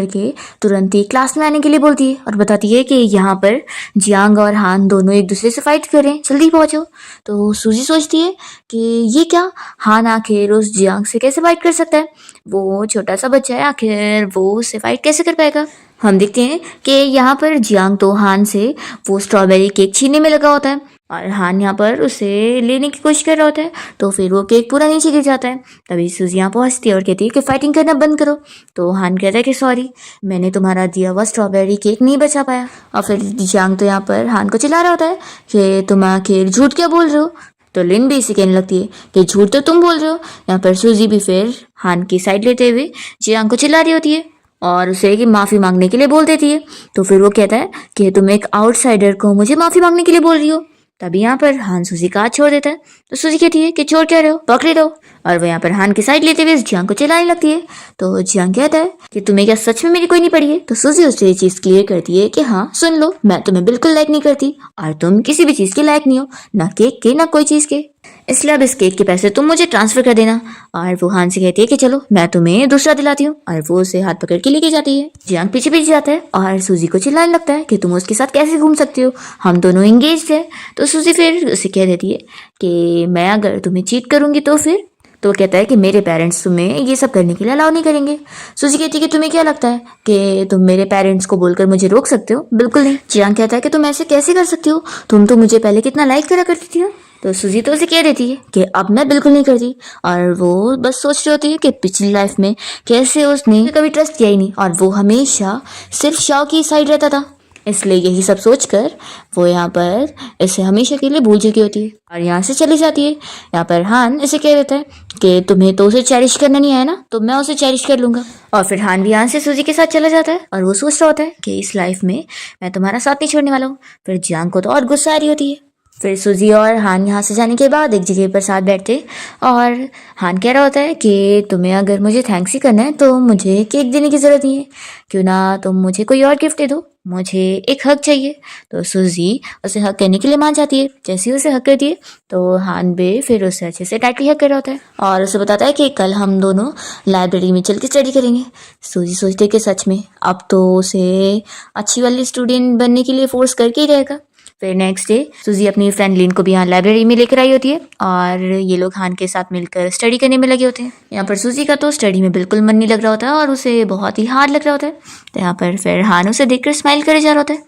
तुरंत ही क्लास में आने के लिए बोलती है और बताती है कि यहाँ पर जियांग और हान दोनों एक दूसरे से फाइट कर रहे हैं, जल्दी पहुंचो। तो सूजी सोचती है कि ये क्या, हान आखिर उस जियांग से कैसे फाइट कर सकता है, वो छोटा सा बच्चा है, आखिर वो उससे फाइट कैसे कर पाएगा। हम देखते हैं कि यहाँ पर जियांग तो हान से वो स्ट्रॉबेरी केक छीनने में लगा होता है और हान यहाँ पर उसे लेने की कोशिश कर रहा होता है। तो फिर वो केक पूरा नीचे गिर जाता है। तभी सूजी यहाँ पहुँचती है और कहती है कि फाइटिंग करना बंद करो। तो हान कहता है कि सॉरी, मैंने तुम्हारा दिया हुआ स्ट्रॉबेरी केक नहीं बचा पाया। और फिर जियांग तो यहाँ पर हान को चिल्ला रहा होता है कि तुम आखिर झूठ क्या बोल रहे हो। तो लिन भी इसे कहने लगती है कि झूठ तो तुम बोल रहे हो। यहाँ पर सूजी भी फिर हान की साइड लेते हुए जियांग को चिल्ला रही होती है और उसे कि माफ़ी मांगने के लिए बोल देती है। तो फिर वो कहता है कि तुम एक आउटसाइडर को मुझे माफ़ी मांगने के लिए बोल रही हो। तभी यहाँ पर हान सूजी का हाथ छोड़ देता है। तो सूजी कहती है कि छोड़ क्या रहे हो, पकड़े रहो। और वो यहाँ पर हान की साइड लेते हुए जियांग को चिल्लाने लगती है। तो जियांग कहता है कि तुम्हें क्या सच में मेरी कोई नहीं पड़ी है। तो सूजी उससे ये चीज़ क्लियर करती है कि हाँ सुन लो, मैं तुम्हें बिल्कुल लाइक नहीं करती और तुम किसी भी चीज़ के लायक नहीं हो, ना केक के ना कोई चीज़ के, इसलिए अब इस केक के पैसे तुम मुझे ट्रांसफर कर देना। और वो हान से कहती है कि चलो मैं तुम्हें दूसरा दिलाती हूँ और वो उसे हाथ पकड़ के लेके जाती है। जियांग पीछे पीछे जाता है और सूजी को चिल्लाने लगता है कि तुम उसके साथ कैसे घूम सकती हो, हम दोनों एंगेज्ड है। तो सूजी फिर उसे कह देती है कि मैं अगर तुम्हें चीट करूंगी तो फिर। तो वो कहता है कि मेरे पेरेंट्स तुम्हें ये सब करने के लिए अलाउ नहीं करेंगे। सूजी कहती है कि तुम्हें क्या लगता है कि तुम मेरे पेरेंट्स को बोलकर मुझे रोक सकते हो, बिल्कुल नहीं। जियांग कहता है कि तुम ऐसे कैसे कर सकती हो, तुम तो मुझे पहले कितना लाइक करा करती थी ना। तो सूजी तो उसे कह देती है कि अब मैं बिल्कुल नहीं करती और वो बस सोच रही होती है कि पिछली लाइफ में कैसे उसने कभी ट्रस्ट किया ही नहीं और वो हमेशा सिर्फ शाओ की साइड रहता था। इसलिए यही सब सोचकर वो यहाँ पर इसे हमेशा के लिए भूल चुकी होती है और यहाँ से चली जाती है। यहाँ पर हान इसे कह देता है कि तुम्हें तो उसे चेरिश करना नहीं आया ना, तो मैं उसे चेरिश कर लूंगा। और फिर हान भी यहाँ से सूजी के साथ चला जाता है और वो सोच रहा होता है कि इस लाइफ में मैं तुम्हारा साथ नहीं छोड़ने वाला हूँ। फिर जियांग को तो और गुस्सा आ रही होती है। फिर सूजी और हान यहाँ से जाने के बाद एक जगह पर साथ बैठते और हान कह रहा होता है कि तुम्हें अगर मुझे थैंक्स ही करना है तो मुझे केक देने की ज़रूरत नहीं है, क्यों ना तुम मुझे कोई और गिफ्ट दे दो, मुझे एक हक चाहिए। तो सूजी उसे हक करने के लिए मान जाती है। जैसे ही उसे हक करती है तो हान बे फिर उसे अच्छे से टाइटली हक कर रहा होता है और उसे बताता है कि कल हम दोनों लाइब्रेरी में चल के स्टडी करेंगे। सूजी सोचती है कि सच में अब तो उसे अच्छी वाली स्टूडेंट बनने के लिए फोर्स करके ही रहेगा। फिर नेक्स्ट डे सूजी अपनी फ्रेंड लिन को भी यहाँ लाइब्रेरी में लेकर आई होती है और ये लोग हान के साथ मिलकर स्टडी करने में लगे होते हैं। यहाँ पर सूजी का तो स्टडी में बिल्कुल मन नहीं लग रहा होता है और उसे बहुत ही हार्ड लग रहा होता है। तो यहाँ पर फिर हान उसे देखकर स्माइल करे जा रहा होता है।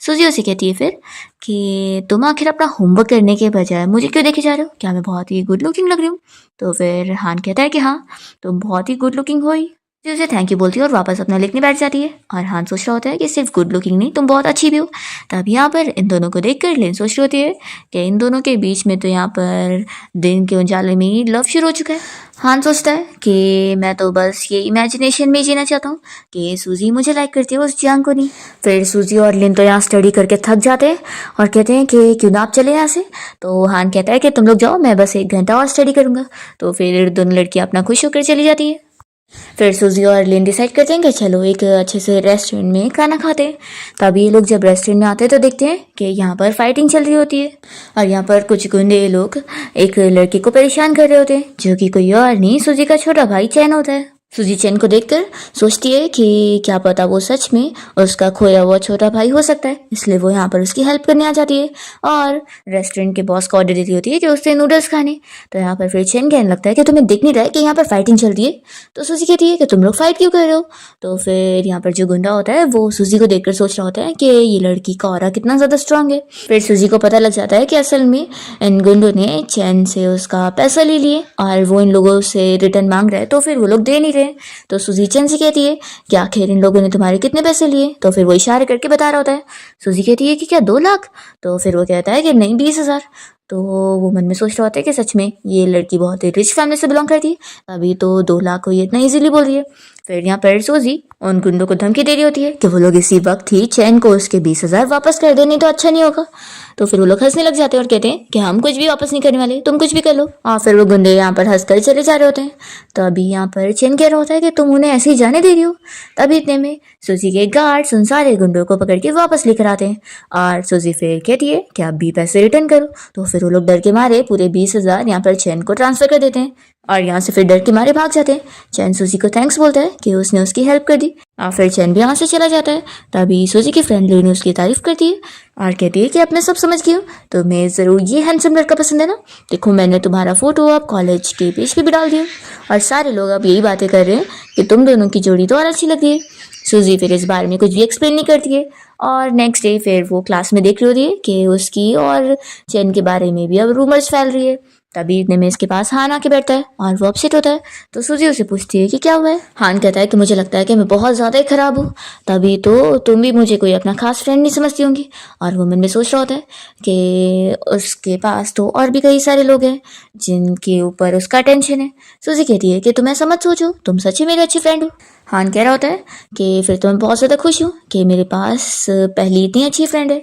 सूजी उसे कहती है फिर कि तुम आखिर अपना होमवर्क करने के बजाय मुझे क्यों देखे जा रहे हो, क्या मैं बहुत ही गुड लुकिंग लग रही हूँ? तो फिर हान कहता है कि हाँ तुम बहुत ही गुड लुकिंग हो ही। सूजी उसे थैंक यू बोलती है और वापस अपना लिखने बैठ जाती है और हान सोच रहा होता है कि सिर्फ गुड लुकिंग नहीं तुम बहुत अच्छी भी हो। तब यहाँ पर इन दोनों को देखकर लिन सोच रही होती है कि इन दोनों के बीच में तो यहाँ पर दिन के उजाले में ही लव शुरू हो चुका है। हान सोचता है कि मैं तो बस ये इमेजिनेशन में जीना चाहता हूँ कि सूजी मुझे लाइक करती है, उस जियांग को नहीं। फिर सूजी और लिन तो यहाँ स्टडी करके थक जाते हैं और कहते हैं कि क्यों ना आप चले यहाँ से। तो हान कहता है कि तुम लोग जाओ, मैं बस 1 घंटा और स्टडी करूँगा। तो फिर दोनों लड़कियाँ अपना खुश होकर चली जाती है। फिर सूजी और लिन डिसाइड करते हैं कि चलो एक अच्छे से रेस्टोरेंट में खाना खाते हैं। तभी ये लोग जब रेस्टोरेंट में आते हैं तो देखते हैं कि यहाँ पर फाइटिंग चल रही होती है और यहाँ पर कुछ गुंडे लोग एक लड़के को परेशान कर रहे होते हैं जो कि कोई और नहीं सूजी का छोटा भाई चैन होता है। सूजी चैन को देखकर सोचती है कि क्या पता वो सच में उसका खोया हुआ छोटा भाई हो सकता है, इसलिए वो यहाँ पर उसकी हेल्प करने आ जाती है और रेस्टोरेंट के बॉस को ऑर्डर देती होती है कि उससे नूडल्स खाने। तो यहाँ पर फिर चैन कहने लगता है कि तुम्हें दिख नहीं रहा है कि यहाँ पर फाइटिंग चल रही है। तो सूजी कहती है कि तुम लोग फाइट क्यों कर रहे हो। तो फिर यहाँ पर जो गुंडा होता है वो सूजी को देखकर सोच रहा होता है कि ये लड़की का ऑरा कितना ज़्यादा स्ट्रांग है। फिर सूजी को पता लग जाता है कि असल में इन गुंडों ने चैन से उसका पैसा ले लिए और वो इन लोगों से रिटर्न मांग रहा है, तो फिर वो लोग दे नहीं रहे। तो सूजी चैन से कहती है कि आखिर इन लोगों ने तुम्हारे कितने पैसे लिए। तो फिर वो इशारे करके बता रहा होता है। सूजी कहती है कि क्या 2 लाख। तो फिर वो कहता है कि नहीं 20,000। तो वो मन में सोच रहा होता है कि सच में ये लड़की बहुत ही रिच फैमिली से बिलोंग करती है, अभी तो 2 लाख को ये इतना इजीली बोल रही है। फिर यहाँ पर सूजी उन गुंडों को धमकी दे रही होती है कि वो लोग इसी वक्त ही चैन को उसके 20,000 वापस कर दे, नहीं तो अच्छा नहीं होगा। तो फिर वो लोग हंसने लग जाते हैं और कहते हैं कि हम कुछ भी वापस नहीं करने वाले, तुम कुछ भी कर लो। और फिर वो गुंडे यहाँ पर हंसकर चले जा रहे होते हैं। तो अभी यहाँ पर चैन कह रहा होता है कि तुम उन्हें ऐसे ही जाने दे रही हो। तभी इतने में सूजी के गार्ड्स उन सारे गुंडों को पकड़ के वापस लेकर आते हैं और सूजी फिर कहती है कि आप भी पैसे रिटर्न करो। तो फिर वो लोग डर के मारे पूरे 20,000 यहाँ पर चैन को ट्रांसफर कर देते हैं और यहाँ से फिर डर के मारे भाग जाते हैं। चैन सूजी को थैंक्स बोलता है कि उसने उसकी हेल्प कर दी और फिर चैन भी यहाँ से चला जाता है। तभी सूजी की फ्रेंड लिन उसकी तारीफ करती है और कहती है कि अब मैं सब समझ गई हूँ, तुम्हें ज़रूर ये हैंडसम लड़का पसंद है ना। देखो मैंने तुम्हारा फोटो अब कॉलेज के पेज पे भी डाल दिया और सारे लोग अब यही बातें कर रहे हैं कि तुम दोनों की जोड़ी तो और अच्छी लग रही है। सूजी फिर इस बारे में कुछ भी एक्सप्लेन नहीं करती है और नेक्स्ट डे फिर वो क्लास में देख रही होती है कि उसकी और चैन के बारे में भी अब रूमर्स फैल रही है। तभी इतने में इसके पास हान आके बैठता है और वो अपसेट होता है। तो सूजी उसे पूछती है कि क्या हुआ है। हान कहता है कि मुझे लगता है कि मैं बहुत ज़्यादा ही ख़राब हूँ, तभी तो तुम भी मुझे कोई अपना खास फ्रेंड नहीं समझती होंगी। और वो मन में सोच रहा होता है कि उसके पास तो और भी कई सारे लोग हैं जिनके ऊपर उसका टेंशन है। सूजी कहती है कि तुम ऐसा मत सोचो, तुम सच ही मेरे अच्छे फ्रेंड हो। हान कह रहा होता है कि फिर तो मैं बहुत ज़्यादा खुश हूँ कि मेरे पास पहली इतनी अच्छी फ्रेंड है।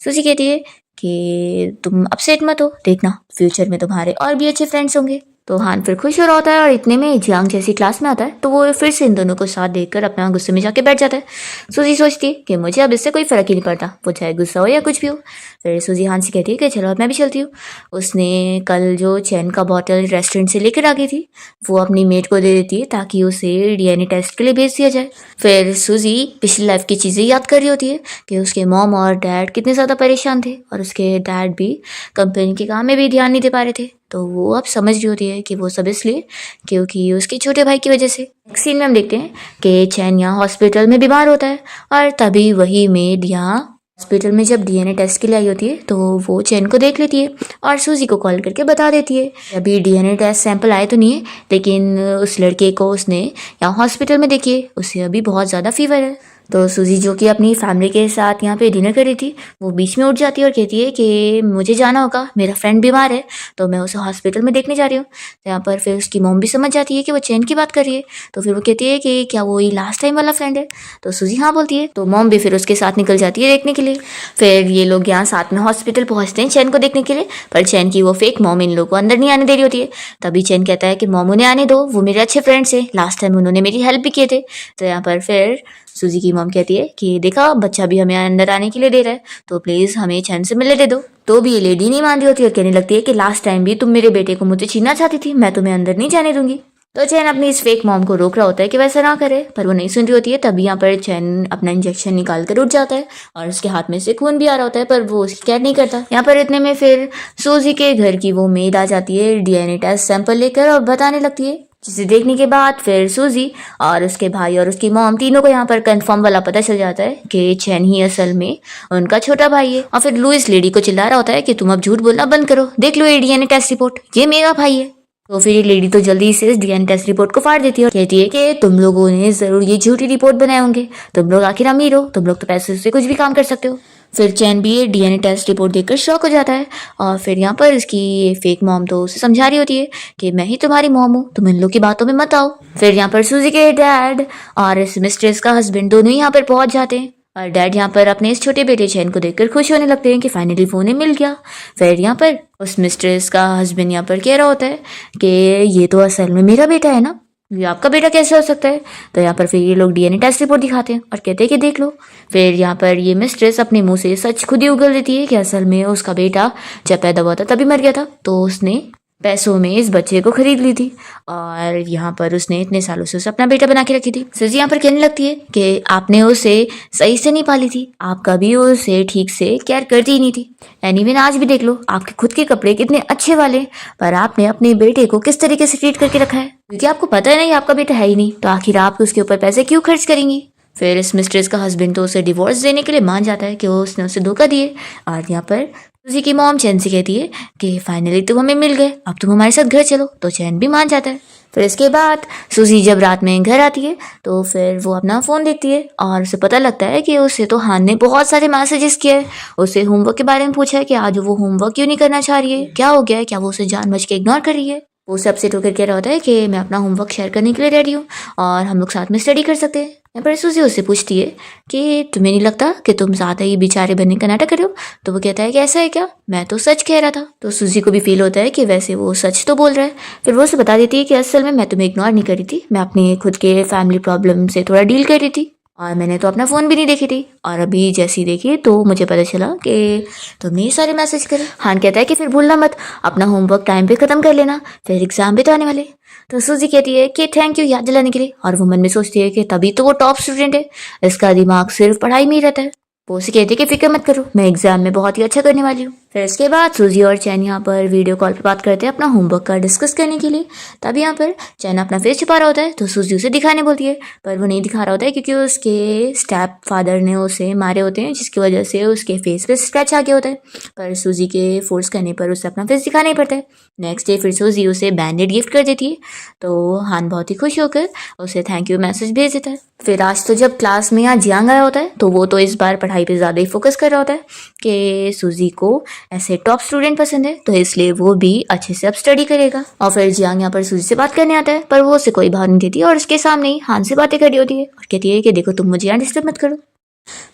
सूजी कहती है कि तुम अपसेट मत हो, देखना फ्यूचर में तुम्हारे और भी अच्छे फ्रेंड्स होंगे। तो हान फिर खुश हो रहा होता है और इतने में जियांग जैसी क्लास में आता है तो वो फिर से इन दोनों को साथ देखकर अपना गुस्से में जाके बैठ जाता है। सूजी सोचती है कि मुझे अब इससे कोई फर्क ही नहीं पड़ता, वो चाहे गुस्सा हो या कुछ भी हो। फिर सूजी हान से कहती है कि चलो अब मैं भी चलती हूँ। उसने कल जो चैन का बॉटल रेस्टोरेंट से लेकर आ गई थी वो अपनी मेट को दे देती है ताकि उसे डीएनए टेस्ट के लिए भेज दिया जाए। फिर सूजी पिछली लाइफ की चीज़ें याद कर रही होती है कि उसके मॉम और डैड कितने ज़्यादा परेशान थे और उसके डैड भी कंपनी के काम में भी ध्यान नहीं दे पा रहे थे। तो वो अब समझ रही होती है कि वो सब इसलिए क्योंकि उसके छोटे भाई की वजह से। एक सीन में हम देखते हैं कि चैन यहाँ हॉस्पिटल में बीमार होता है और तभी वही मेड यहाँ हॉस्पिटल में जब डीएनए टेस्ट के लिए आई होती है तो वो चैन को देख लेती है और सूजी को कॉल करके बता देती है अभी डीएनए टेस्ट सैंपल आए तो नहीं है, लेकिन उस लड़के को उसने यहाँ हॉस्पिटल में देखिए उसे अभी बहुत ज़्यादा फीवर है। तो सूजी जो कि अपनी फैमिली के साथ यहाँ पे डिनर कर रही थी, वो बीच में उठ जाती है और कहती है कि मुझे जाना होगा, मेरा फ्रेंड बीमार है, तो मैं उसे हॉस्पिटल में देखने जा रही हूँ। तो यहाँ पर फिर उसकी मॉम भी समझ जाती है कि वो चैन की बात कर रही है। तो फिर वो कहती है कि क्या वो ये लास्ट टाइम वाला फ्रेंड है? तो सूजी हाँ बोलती है। तो मॉम भी फिर उसके साथ निकल जाती है देखने के लिए। फिर ये लोग यहाँ साथ में हॉस्पिटल पहुँचते हैं चैन को देखने के लिए, पर चैन की वो फेक मॉम इन लोग को अंदर नहीं आने दे रही होती है। तभी चैन कहता है कि मॉम उन्हें आने दो, वो मेरे अच्छे फ्रेंड्स हैं, लास्ट टाइम उन्होंने मेरी हेल्प भी किए थे। तो यहाँ पर फिर सूजी की मॉम कहती है कि देखा बच्चा भी हमें अंदर आने के लिए दे रहा है, तो प्लीज़ हमें चैन से मिलने दे दो। तो भी ये लेडी नहीं मान रही होती और कहने लगती है कि लास्ट टाइम भी तुम मेरे बेटे को मुझसे छीनना चाहती थी, मैं तुम्हें अंदर नहीं जाने दूंगी। तो चैन अपनी इस फेक मॉम को रोक रहा होता है कि वैसा ना करे, पर वो नहीं सुन रही होती है। तभी यहाँ पर चैन अपना इंजेक्शन निकाल कर उठ जाता है और उसके हाथ में से खून भी आ रहा होता है, पर वो उसकी केयर नहीं करता। यहाँ पर इतने में फिर सूजी के घर की वो मेड आ जाती है DNA टेस्ट सैंपल लेकर और बताने लगती है, जिसे देखने के बाद फिर सूजी और उसके भाई और उसकी मॉम तीनों को यहाँ पर कंफर्म वाला पता चल जाता है कि चैन ही असल में उनका छोटा भाई है। और फिर लुइस लेडी को चिल्ला रहा होता है कि तुम अब झूठ बोलना बंद करो, देख लो ये DNA टेस्ट रिपोर्ट, ये मेरा भाई है। तो फिर ये लेडी तो जल्दी से इस DNA टेस्ट रिपोर्ट को फाड़ देती है और कहती है कि तुम लोगों ने जरूर ये झूठी रिपोर्ट बनाए होंगे, तुम लोग आखिर अमीर हो, तुम लोग तो पैसे से कुछ भी काम कर सकते हो। फिर चैन भी ये DNA टेस्ट रिपोर्ट देखकर शॉक हो जाता है और फिर यहाँ पर इसकी फेक मॉम तो उसे समझा रही होती है कि मैं ही तुम्हारी मॉम हूँ, तुम इन लोग की बातों में मत आओ। फिर यहाँ पर सूजी के डैड और इस मिस्ट्रेस का हस्बैंड दोनों ही यहाँ पर पहुंच जाते हैं और डैड यहाँ पर अपने इस छोटे बेटे चैन को देखकर खुश होने लगते हैं कि फाइनली फोन ही मिल गया। फिर यहाँ पर उस मिस्ट्रेस का हस्बैंड यहाँ पर कह रहा होता है कि ये तो असल में मेरा बेटा है ना, ये आपका बेटा कैसे हो सकता है? तो यहाँ पर फिर ये लोग DNA टेस्ट रिपोर्ट दिखाते हैं और कहते हैं कि देख लो। फिर यहाँ पर ये मिस्ट्रेस अपने मुंह से सच खुद ही उगल देती है कि असल में उसका बेटा जब पैदा हुआ था तभी मर गया था, तो उसने पैसों में इस बच्चे को खरीद ली थी और यहाँ पर उसने इतने सालों से उसे अपना बेटा बना के रखी थी। सूजी यहाँ पर कहने लगती है कि आपने उसे सही से नहीं पाली थी, आप कभी उसे ठीक से केयर करती ही नहीं थी। एनीवे आज भी देख लो, आपके खुद के कपड़े कितने अच्छे वाले, पर आपने अपने बेटे को किस तरीके से ट्रीट करके रखा है, क्योंकि आपको पता है नहीं आपका बेटा है ही नहीं, तो आखिर आप उसके ऊपर पैसे क्यों खर्च करेंगी। फिर इस मिस्ट्रेस का हस्बैंड तो उसे डिवोर्स देने के लिए मान जाता है कि उसने उसे धोखा दिए और यहाँ पर सूजी की मॉम चैन से कहती है कि फाइनली तुम हमें मिल गए, अब तुम हमारे साथ घर चलो। तो चैन भी मान जाता है। फिर इसके बाद सूजी जब रात में घर आती है तो फिर वो अपना फ़ोन देखती है और उसे पता लगता है कि उसे तो हान ने बहुत सारे मैसेजेस किए हैं, उसे होमवर्क के बारे में पूछा है कि आज वो होमवर्क क्यों नहीं करना चाह रही है, क्या हो गया है, क्या वो उसे जानबूझ के इग्नोर कर रही है। वो उसे अपसेट होकर कह रहा होता है कि मैं अपना होमवर्क शेयर करने के लिए रेडी हूँ और हम लोग साथ में स्टडी कर सकते हैं। यहाँ पर सूजी उससे पूछती है कि तुम्हें नहीं लगता कि तुम ज़्यादा ही बेचारे बनने का नाटक कर रहे हो? तो वो कहता है कि ऐसा है क्या, मैं तो सच कह रहा था। तो सूजी को भी फील होता है कि वैसे वो सच तो बोल रहा है। फिर वो उसे बता देती है कि असल में मैं तुम्हें इग्नोर नहीं कर रही थी, मैं अपने खुद के फैमिली प्रॉब्लम से थोड़ा डील कर रही थी और मैंने तो अपना फ़ोन भी नहीं देखी थी, और अभी जैसी देखी तो मुझे पता चला कि तुमने ये सारे मैसेज करे। हान कहता है कि फिर भूलना मत, अपना होमवर्क टाइम पे ख़त्म कर लेना, फिर एग्ज़ाम भी तो आने वाले। तो सूजी कहती है कि थैंक यू याद दिलाने के लिए, और वो मन में सोचती है कि तभी तो वो टॉप स्टूडेंट है, इसका दिमाग सिर्फ पढ़ाई में ही रहता है। वो उसे कहती है कि फिक्र मत करो, मैं एग्जाम में बहुत ही अच्छा करने वाली हूँ। फिर इसके बाद सूजी और चैन यहाँ पर वीडियो कॉल पे बात करते हैं अपना होमवर्क का डिस्कस करने के लिए। तब यहाँ पर चैन अपना फेस छुपा रहा होता है तो सूजी उसे दिखाने बोलती है, पर वो नहीं दिखा रहा होता है क्योंकि उसके स्टेप फादर ने उसे मारे होते हैं, जिसकी वजह से उसके फेस पे स्क्रैच आ गया होता है। पर सूजी के फोर्स करने पर उसे अपना फेस दिखाना ही पड़ता है। नेक्स्ट डे फिर सूजी उसे बैंडेड गिफ्ट कर देती है, तो हान बहुत ही खुश होकर उसे थैंक यू मैसेज भेज देता है। फिर आज तो जब क्लास में यहाँ जियांग आया होता है तो वो तो इस बार पढ़ाई पे ज़्यादा ही फोकस कर रहा होता है कि सूजी को ऐसे टॉप स्टूडेंट पसंद है, तो इसलिए वो भी अच्छे से अब स्टडी करेगा। और फिर जियांग यहाँ पर सूजी से बात करने आता है, पर वो उसे कोई भाव नहीं देती और उसके सामने ही हान से बातें खड़ी होती है और कहती है कि देखो तुम मुझे यहाँ डिस्टर्ब मत करो।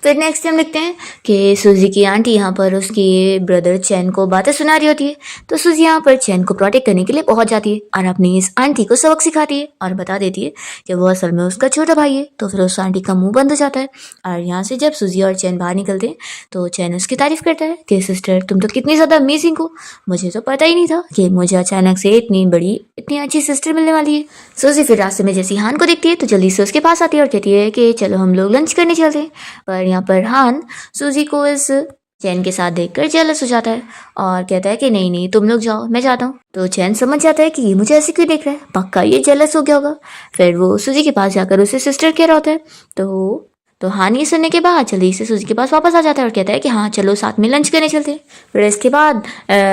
फिर नेक्स्ट टाइम लिखते हैं कि सूजी की आंटी यहाँ पर उसकी ब्रदर चैन को बातें सुना रही होती है, तो सूजी यहाँ पर चैन को प्रोटेक्ट करने के लिए पहुंच जाती है और अपनी इस आंटी को सबक सिखाती है और बता देती है कि वो असल में उसका छोटा भाई है। तो फिर उस आंटी का मुंह बंद हो जाता है और यहाँ से जब सूजी और चैन बाहर निकलते हैं तो चैन उसकी तारीफ करता है कि सिस्टर तुम तो कितनी ज़्यादा अमेजिंग हो, मुझे तो पता ही नहीं था कि मुझे अचानक से इतनी बड़ी इतनी अच्छी सिस्टर मिलने वाली है। सूजी फिर रास्ते में जैसी हान को देखती है तो जल्दी से उसके पास आती है और कहती है कि चलो हम लोग लंच करने चलते हैं। पर यहाँ पर हान सूजी को इस चैन के साथ देखकर जेलस हो जाता है और कहता है कि नहीं नहीं तुम लोग जाओ, मैं जाता हूँ। तो चैन समझ जाता है कि ये मुझे ऐसे क्यों देख रहा है, पक्का ये जेलस हो गया होगा। फिर वो सूजी के पास जाकर उसे सिस्टर कह रहा होता है, तो तो हान ये सुनने के बाद जल्दी से सूजी के पास वापस आ जाता है और कहता है कि हाँ चलो साथ में लंच करने चलते हैं। फिर इसके बाद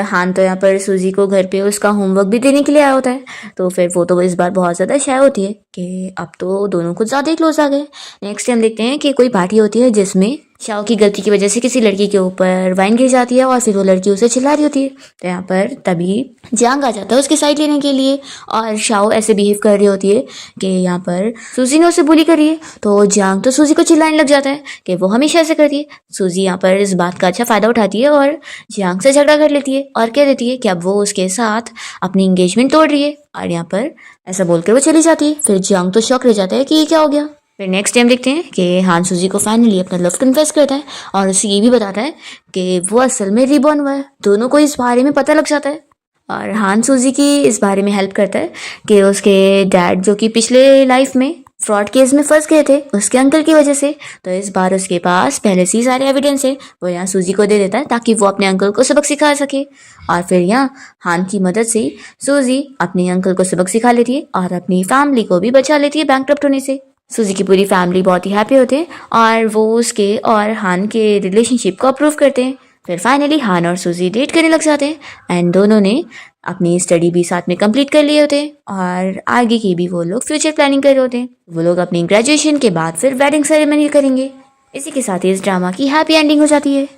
हान तो यहाँ पर सूजी को घर पे उसका होमवर्क भी देने के लिए आया होता है। तो फिर वो तो इस बार बहुत ज़्यादा शाय होती है कि अब तो दोनों कुछ ज़्यादा ही क्लोज आ गए। नेक्स्ट टाइम देखते हैं कि कोई पार्टी होती है जिसमें शाओ की गलती की वजह से किसी लड़की के ऊपर वाइन गिर जाती है और फिर वो लड़की उसे चिल्ला रही होती है। तो यहाँ पर तभी जियांग आ जाता है उसकी साइड लेने के लिए और शाओ ऐसे बिहेव कर रही होती है कि यहाँ पर सूजी ने उसे बुली करी है। तो जियांग तो सूजी को चिल्लाने लग जाता है कि वो हमेशा ऐसे करती है। सूजी यहाँ पर इस बात का अच्छा फ़ायदा उठाती है और जियांग से झगड़ा कर लेती है और कह देती है कि अब वो उसके साथ अपनी इंगेजमेंट तोड़ रही है और यहाँ पर ऐसा बोलकर वो चली जाती है। फिर जियांग तो शॉक रह जाता है कि ये क्या हो गया। फिर नेक्स्ट टाइम देखते हैं कि हान सूजी को फाइनली अपना लव कन्फेस करता है और उसे ये भी बताता है कि वो असल में रिबॉर्न हुआ है। दोनों को इस बारे में पता लग जाता है और हान सूजी की इस बारे में हेल्प करता है कि उसके डैड जो कि पिछले लाइफ में फ्रॉड केस में फंस गए थे उसके अंकल की वजह से। तो इस बार उसके पास पहले से ही सारे एविडेंस है, वो यहाँ सूजी को दे देता है ताकि वो अपने अंकल को सबक सिखा सके। और फिर यहाँ हान की मदद से सूजी अपने अंकल को सबक सिखा लेती है और अपनी फैमिली को भी बचा लेती है बैंकरप्ट होने से। सूजी की पूरी फैमिली बहुत ही हैप्पी होते हैं और वो उसके और हान के रिलेशनशिप को अप्रूव करते हैं। फिर फाइनली हान और सूजी डेट करने लग जाते हैं एंड दोनों ने अपनी स्टडी भी साथ में कंप्लीट कर लिए होते हैं और आगे की भी वो लोग फ्यूचर प्लानिंग कर रहे होते हैं। वो लोग अपनी ग्रेजुएशन के बाद फिर वेडिंग सेरेमनी करेंगे। इसी के साथ ही इस ड्रामा की हैप्पी एंडिंग हो जाती है।